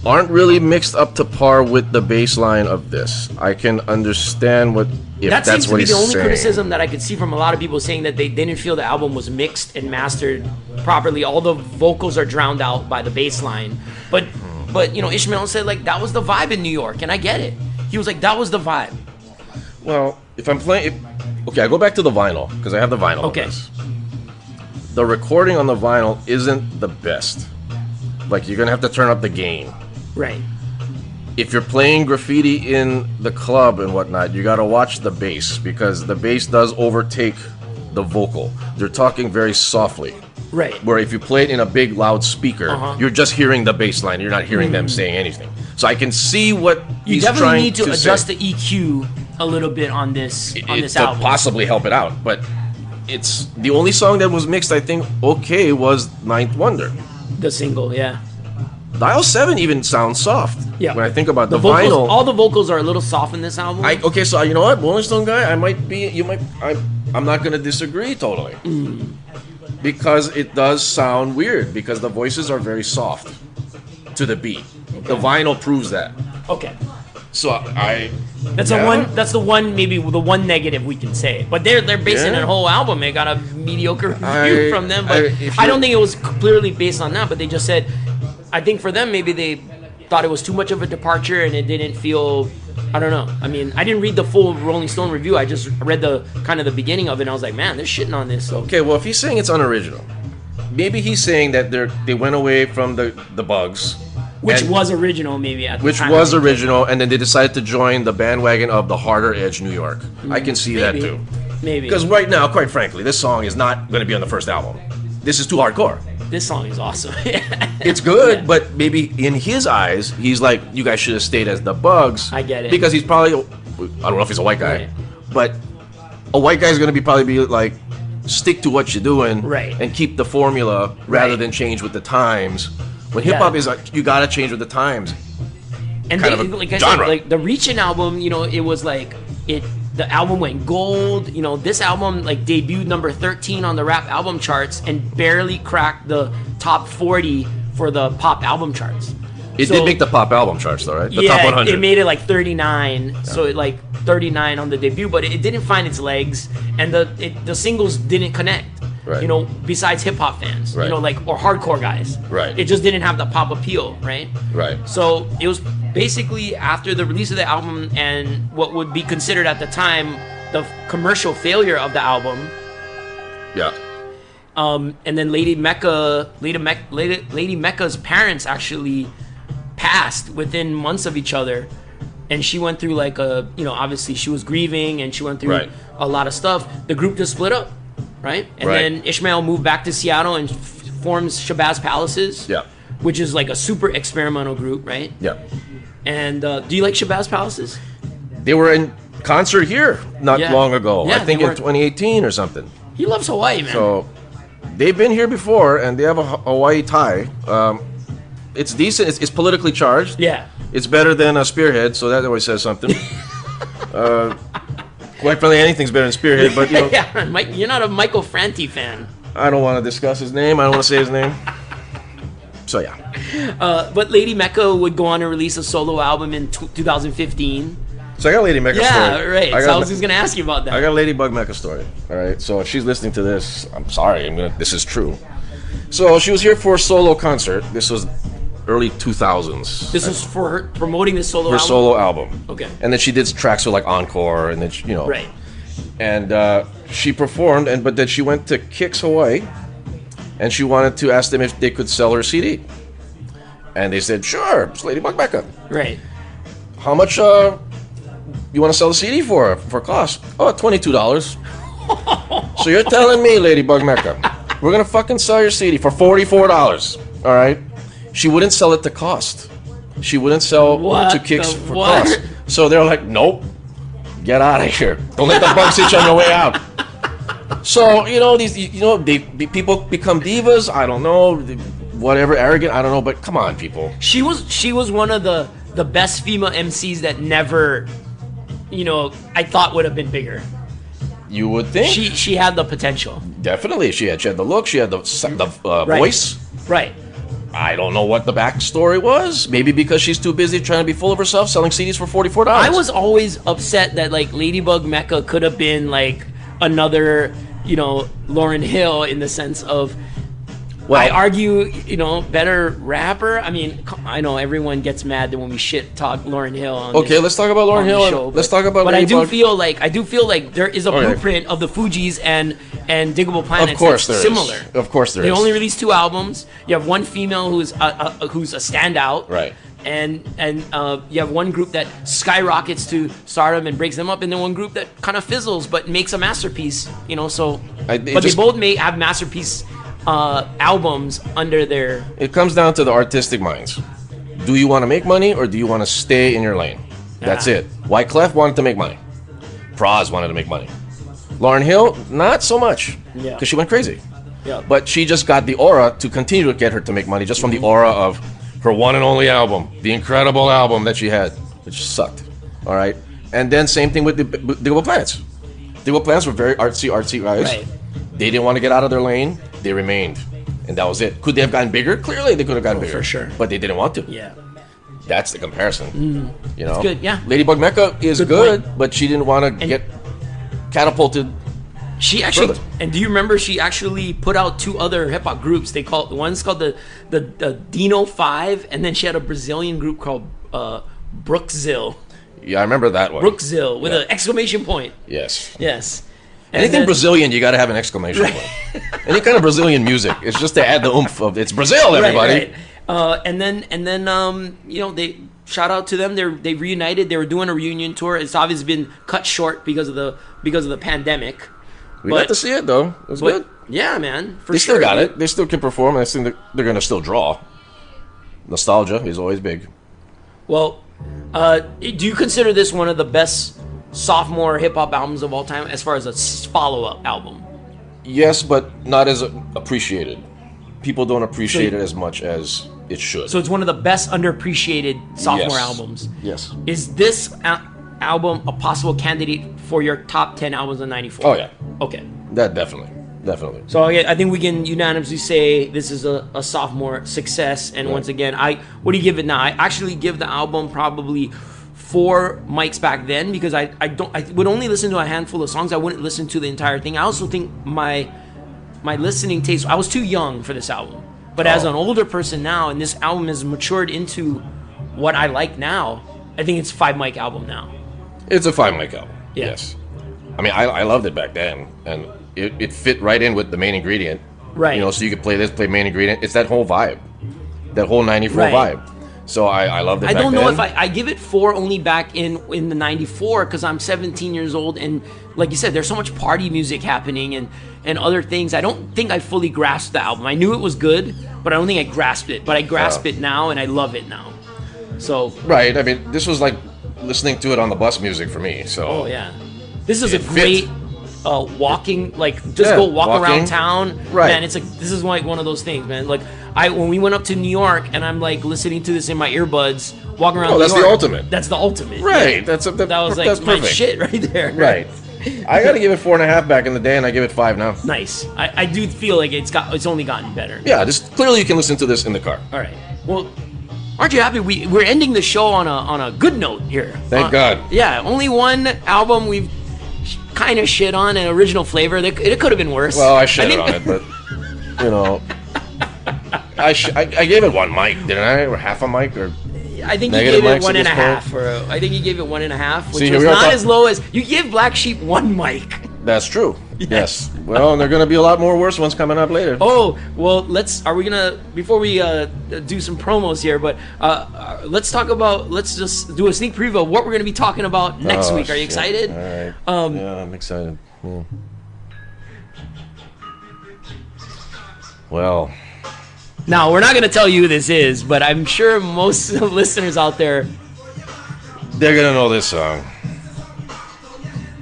aren't really mixed up to par with the bass line of this. I can understand if That that's seems to what be he's the only saying. criticism that I could see from a lot of people, saying that they didn't feel the album was mixed and mastered properly. All the vocals are drowned out by the bass line. But Ishmael said like that was the vibe in New York, and I get it. He was like, that was the vibe. Well, if I'm playing, okay, I go back to the vinyl because I have the vinyl. of Okay. this. the recording on the vinyl isn't the best. Like, you're gonna have to turn up the gain. Right. If you're playing graffiti in the club and whatnot, you gotta watch the bass, because the bass does overtake the vocal. They're talking very softly. Right. Where if you play it in a big loud speaker, you're just hearing the bass line. You're not hearing them saying anything. So I can see what You he's definitely trying need to adjust say. the EQ a little bit on this To album. possibly help it out. But it's the only song that was mixed, I think, okay, was Ninth Wonder. The single, yeah. Dial 7 even sounds soft. Yeah. When I think about the vocals, vinyl. all the vocals are a little soft in this album. Okay, so you know what, Rolling Stone guy, I'm not gonna disagree totally, because it does sound weird, because the voices are very soft to the beat. The vinyl proves that. Okay. So That's the one negative we can say. But they're basing Yeah. a whole album. They got a mediocre review from them. But if I don't you- think it was clearly based on that. But they just said, I think for them maybe they thought it was too much of a departure and it didn't feel. I don't know. I mean, I didn't read the full Rolling Stone review. I just read the kind of the beginning of it. And I was like, man, they're shitting on this. So Okay, well, if he's saying it's unoriginal, maybe he's saying that they went away from the Bugs, which and- was original maybe at the which time. was original, and then they decided to join the bandwagon of the harder edge New York. I can see that Maybe. too. Maybe Because right now, quite frankly, this song is not going to be on the first album. This is too hardcore. this song is awesome. It's good, but maybe in his eyes, he's like, you guys should have stayed as the Bugs. I get it. Because he's probably, I don't know if he's a white guy, Right. but a white guy's going to probably be like, stick to what you're doing, Right. and keep the formula rather Right. than change with the times. When hip hop is like, you got to change with the times. And kind they, of a like I genre. said, like the Reachin' album, you know, it was like the album went gold. You know, this album like debuted number 13 on the rap album charts and barely cracked the top 40 for the pop album charts. It So- did make the pop album charts, though, right? The yeah, top 100. it made it like 39. So it like 39 on the debut, but it didn't find its legs, and the singles didn't connect. Right. You know, besides hip hop fans, Right. you know, like or hardcore guys. Right. It just didn't have the pop appeal, right? Right. So it was basically after the release of the album and what would be considered at the time the commercial failure of the album. Yeah. And then Lady Mecca's parents actually passed within months of each other, and she went through like obviously she was grieving and she went through Right. a lot of stuff. The group just split up, right? And Right. then Ishmael moved back to Seattle and forms Shabazz Palaces, Yeah. which is like a super experimental group, right? Yeah. And do you like Shabazz Palaces? They were in concert here not Yeah. long ago. Yeah, I think they in were. 2018 or something. He loves Hawaii, man. So they've been here before, and they have a Hawaii tie. It's decent. It's politically charged. yeah. It's better than a Spearhead, so that always says something. Quite frankly, anything's better than Spearhead, but you know, Yeah, Mike, you're not a Michael Franti fan. I don't want to discuss his name. I don't want to say his name. So yeah, But Lady Mecca would go on to release a solo album in 2015. so I got a Lady Mecca Yeah, story. right. I So got, I was just gonna ask you about that. I got a Ladybug Mecca story. All right, so if she's listening to this, I'm sorry. This is true. So she was here for a solo concert. This was early 2000s. This was for her promoting this solo her album. solo album. Okay. And then she did tracks with like Encore, and then Right. And she performed, but then she went to Kicks Hawaii, and she wanted to ask them if they could sell her CD, and they said, "Sure, it's Ladybug Mecca. Right. How much you want to sell the CD for cost? Oh, $22. So you're telling me, Ladybug Mecca, we're gonna fucking sell your CD for $44? All right? She wouldn't sell it to cost. She wouldn't sell What to Kicks the for what? cost. So they're like, nope, get out of here. Don't let the bugs hit you on your way out. So people become divas. I don't know, whatever, arrogant. I don't know, but come on, people. She was one of the best female MCs that never, I thought would have been bigger. You would think. She had the potential. Definitely, she had the look, she had the Right. voice. Right. I don't know what the backstory was. Maybe because she's too busy trying to be full of herself, selling CDs for $44. I was always upset that like Ladybug Mecca could have been like another, Lauryn Hill in the sense of Well, I argue, better rapper. I mean, I know everyone gets mad that when we shit talk Lauryn Hill. Okay, let's talk about Lauryn Hill. Show, let's talk about. But Ladybug. I do feel like there is a blueprint of the Fugees and Diggable Planets. Of course, there is. Similar. Of course, there is. They only released 2 albums. You have one female who's a standout. Right. And you have one group that skyrockets to stardom and breaks them up, and then one group that kind of fizzles but makes a masterpiece. They both may have masterpiece albums under their. It comes down to the artistic minds. Do you want to make money or do you want to stay in your lane? That's it. Wyclef wanted to make money. Praz wanted to make money. Lauryn Hill, not so much. Yeah. Because she went crazy. Yeah. But she just got the aura to continue to get her to make money just from the aura of her one and only album, the incredible album that she had, which sucked. All right. And then same thing with the Diggable Planets. Diggable Planets were very artsy guys. Right. They didn't want to get out of their lane. They remained. And that was it. Could they have gotten bigger? Clearly they could have gotten bigger. For sure. But they didn't want to. Yeah. That's the comparison. It's good, yeah. Ladybug Mecca is Good good, but she didn't want to get catapulted. She actually, further. and do you remember she actually put out 2 other hip hop groups? One's called the Dino 5, and then she had a Brazilian group called Brookzil. Yeah, I remember that one. Brookzil with an exclamation point. Yes. Yes. And Anything then- Brazilian, you got to have an exclamation point. Any kind of Brazilian music, it's just to add the oomph of it's Brazil, everybody. Right. And then they shout out to them. They reunited. They were doing a reunion tour. It's obviously been cut short because of the pandemic. We got to see it though. It was good. Yeah, man. They still got it. They still can perform. I think they're going to still draw. Nostalgia is always big. Well, do you consider this one of the best sophomore hip hop albums of all time, as far as a follow-up album? Yes, but not as appreciated. People don't appreciate it as much as it should. So it's one of the best underappreciated sophomore albums. Yes. Is this album a possible candidate for your top 10 albums of '94? Oh yeah. Okay. That definitely. So I think we can unanimously say this is a sophomore success. And once again, what do you give it now? I actually give the album probably 4 mics back then, because I would only listen to a handful of songs. I wouldn't listen to the entire thing. I also think my listening taste, I was too young for this album. But as an older person now, and this album has matured into what I like now, I think it's a 5 mic album now. It's a 5 mic album. Yeah. Yes. I mean, I loved it back then, and it fit right in with the main ingredient. Right. So you could play this, play main ingredient. It's that whole vibe, that whole '94 Right. vibe. So I loved it. I back don't know then. if I give it 4 only back in the '94, because I'm 17 years old, and like you said, there's so much party music happening and other things. I don't think I fully grasped the album. I knew it was good, but I don't think I grasped it. But I grasp it now, and I love it now. So. Right. I mean, this was like listening to it on the bus music for me. So. Oh yeah, this is a It fit. great walking, like just go walk walking. around town. Right. Man, this is like one of those things, man. Like when we went up to New York, and I'm like listening to this in my earbuds, walking around. Oh, New that's the York. ultimate. That's the ultimate. Right. Yeah. That was like that's my perfect. shit right there. Right. I got to give it 4.5 back in the day, and I give it 5 now. Nice. I do feel like it's only gotten better. Yeah. Clearly you can listen to this in the car. All right. Well, aren't you happy? We're ending the show on a good note here. Thank God. Yeah. Only one album we've kind of shit on, an Original Flavor. It could have been worse. Well, I shit on it, but I gave it 1 mic, didn't I? Or half a mic, or I think you negative gave it mics one at and a this half. I think you gave it 1.5, which See, was we are not talk- as low as you give Black Sheep 1 mic. that's true. Yes. Well, and there are going to be a lot more worse ones coming up later. Oh well, are we gonna before we do some promos here? But let's just do a sneak preview of what we're gonna be talking about next week. Are you shit. excited? All right. Yeah, I'm excited. Yeah. Well, Now we're not gonna tell you who this is, but I'm sure most listeners out there. they're going to know this song.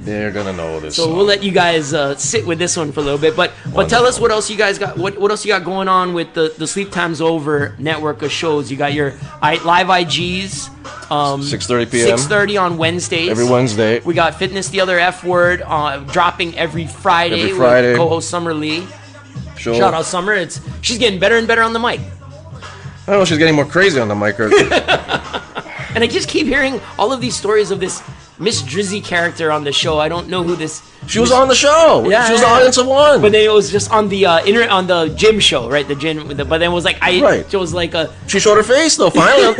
They're going to know this So song. we'll let you guys sit with this one for a little bit. But tell us what else you guys got. What else you got going on with the Sleep Time's Over network of shows? You got your live IGs. 6:30 p.m. 6:30 on Wednesdays. Every Wednesday. We got Fitness the Other F Word dropping every Friday. Every Friday. With co-host Summer Lee. Show. Shout out Summer. She's getting better and better on the mic. I don't know, she's getting more crazy on the mic. And I just keep hearing all of these stories of this Miss Drizzy character on the show. I don't know who this. She was on the show. Yeah, she was yeah, the yeah. audience of one. But then it was just on the on the gym show, right? The gym. But then it was like Right. It was like a. She showed her face though. Finally,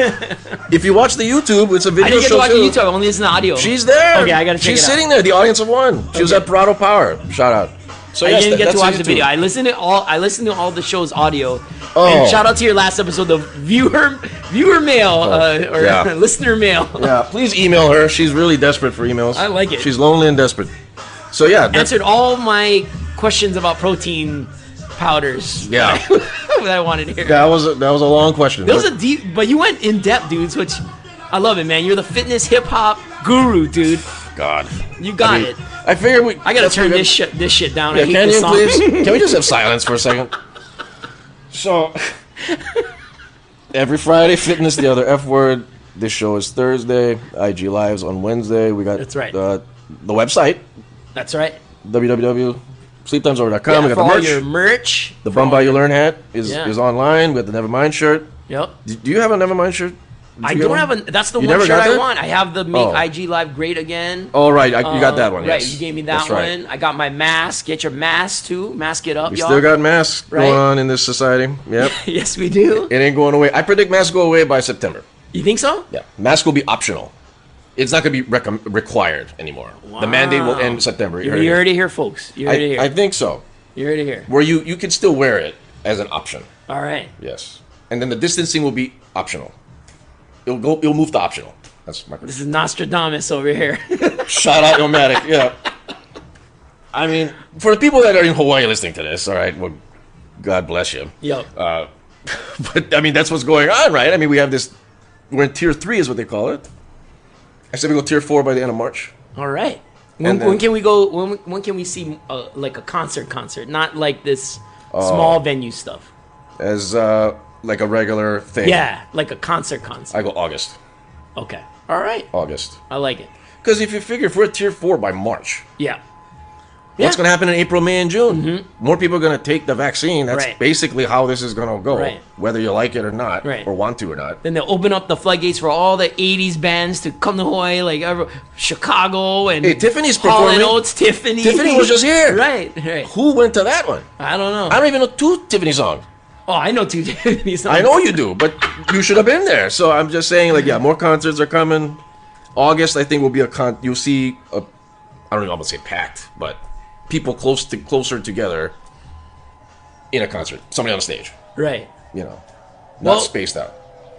if you watch the YouTube, it's a video I didn't get show to watch too. the YouTube. I only listened to audio. She's there. Okay, I gotta check She's it out. sitting there. The audience of one. She was Okay. at Prado Power. Shout out. So I yes, didn't get that's to watch on the YouTube. video. I listened to all the show's audio. Oh. And shout out to your last episode, the viewer mail or yeah. listener mail. Yeah, please email her. She's really desperate for emails. I like it. She's lonely and desperate. So yeah, that's, Answered all my questions about protein powders. Yeah. that I wanted to hear. that was a long question. That was a deep, but you went in depth, dudes. Which I love it, man. You're the fitness hip hop guru, dude. God. You got it. I figured we. I gotta turn this shit down. Yeah, I hate can this you song. please? Can we just have silence for a second? So, every Friday, fitness, the other F word. This show is Thursday. IG Lives on Wednesday. We got That's right. the website, That's right. www.sleeptimesover.com. we Yeah, got for the all merch. your merch. The Bum By You Learn hat is Yeah. online. We got the Nevermind shirt. Yep. Do you have a Nevermind shirt? Did I you get don't one? have a. That's the You one never shirt got I that? want. I have the Make Oh. IG Live Great Again. Oh, right. You got that one. Right, Yes. you gave me that That's right. one. I got my mask. Get your mask too. Mask it up, We y'all. still got masks Right? going on in this society. Yep. Yes, we do. It ain't going away. I predict masks go away by September. You think so? Yeah. Masks will be optional. It's not going to be required anymore. The mandate will end September. You heard it here, folks. You heard it here. I think so. You heard it here. Where you can still wear it as an option. All right. Yes. And then the distancing will be optional. It'll move to optional. That's my This is Nostradamus over here. Shout out Yomatic. Yeah. I mean, for the people that are in Hawaii listening to this, all right, well, God bless you. Yo. But I mean, that's what's going on, right? I mean, we have this. We're in tier 3, is what they call it. I said we go tier 4 by the end of March. All right. And then- When can we go? When can we see like a concert? Not like this small venue stuff. As like a regular thing. Yeah, like a concert. I go August. Okay. All right. August. I like it. Because if you figure if we're at tier 4 by March, Yeah. what's going to happen in April, May, and June? More people are going to take the vaccine. That's Right. basically how this is going to go, Right. whether you like it or not, Right. or want to or not. Then they'll open up the floodgates for all the '80s bands to come to Hawaii, like Chicago and Hey, Tiffany's Hall and performing. Oates. Tiffany. Tiffany was just here. Right. Right. Who went to that one? I don't know. I don't even know 2 Tiffany songs. Oh, I know two Tiffany songs. I know you do, but you should have been there. So I'm just saying, like, yeah, more concerts are coming. August, I think, will be you'll see I don't even want to say packed, but people closer together in a concert. Somebody on the stage, Right. you know, not Well- spaced out.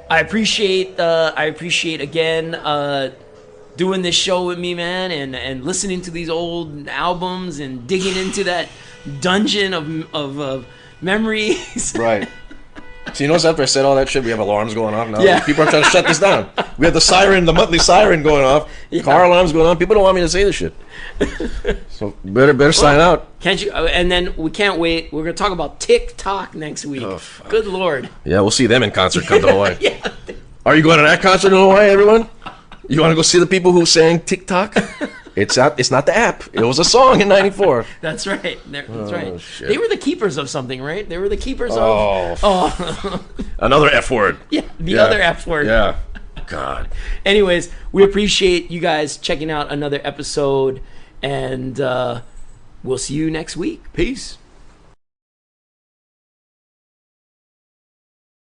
I appreciate again doing this show with me, man, and listening to these old albums and digging into that dungeon of memories. Right. So you notice after I said all that shit, we have alarms going off now. Yeah. People are trying to shut this down. We have the monthly siren going off. Yeah. Car alarms going on. People don't want me to say this shit. So better sign out. Can't you? And then we can't wait. We're gonna talk about TikTok next week. Oh, fuck. Good lord. Yeah, we'll see them in concert come to Hawaii. Yeah. Are you going to that concert in Hawaii, everyone? You want to go see the people who sang TikTok? It's not the app. It was a song in '94. That's right. That's right. shit. They were the keepers of something, right? They were the keepers Oh, of. another F word. Yeah, the other F word. Yeah. God. Anyways, we appreciate you guys checking out another episode, and we'll see you next week. Peace.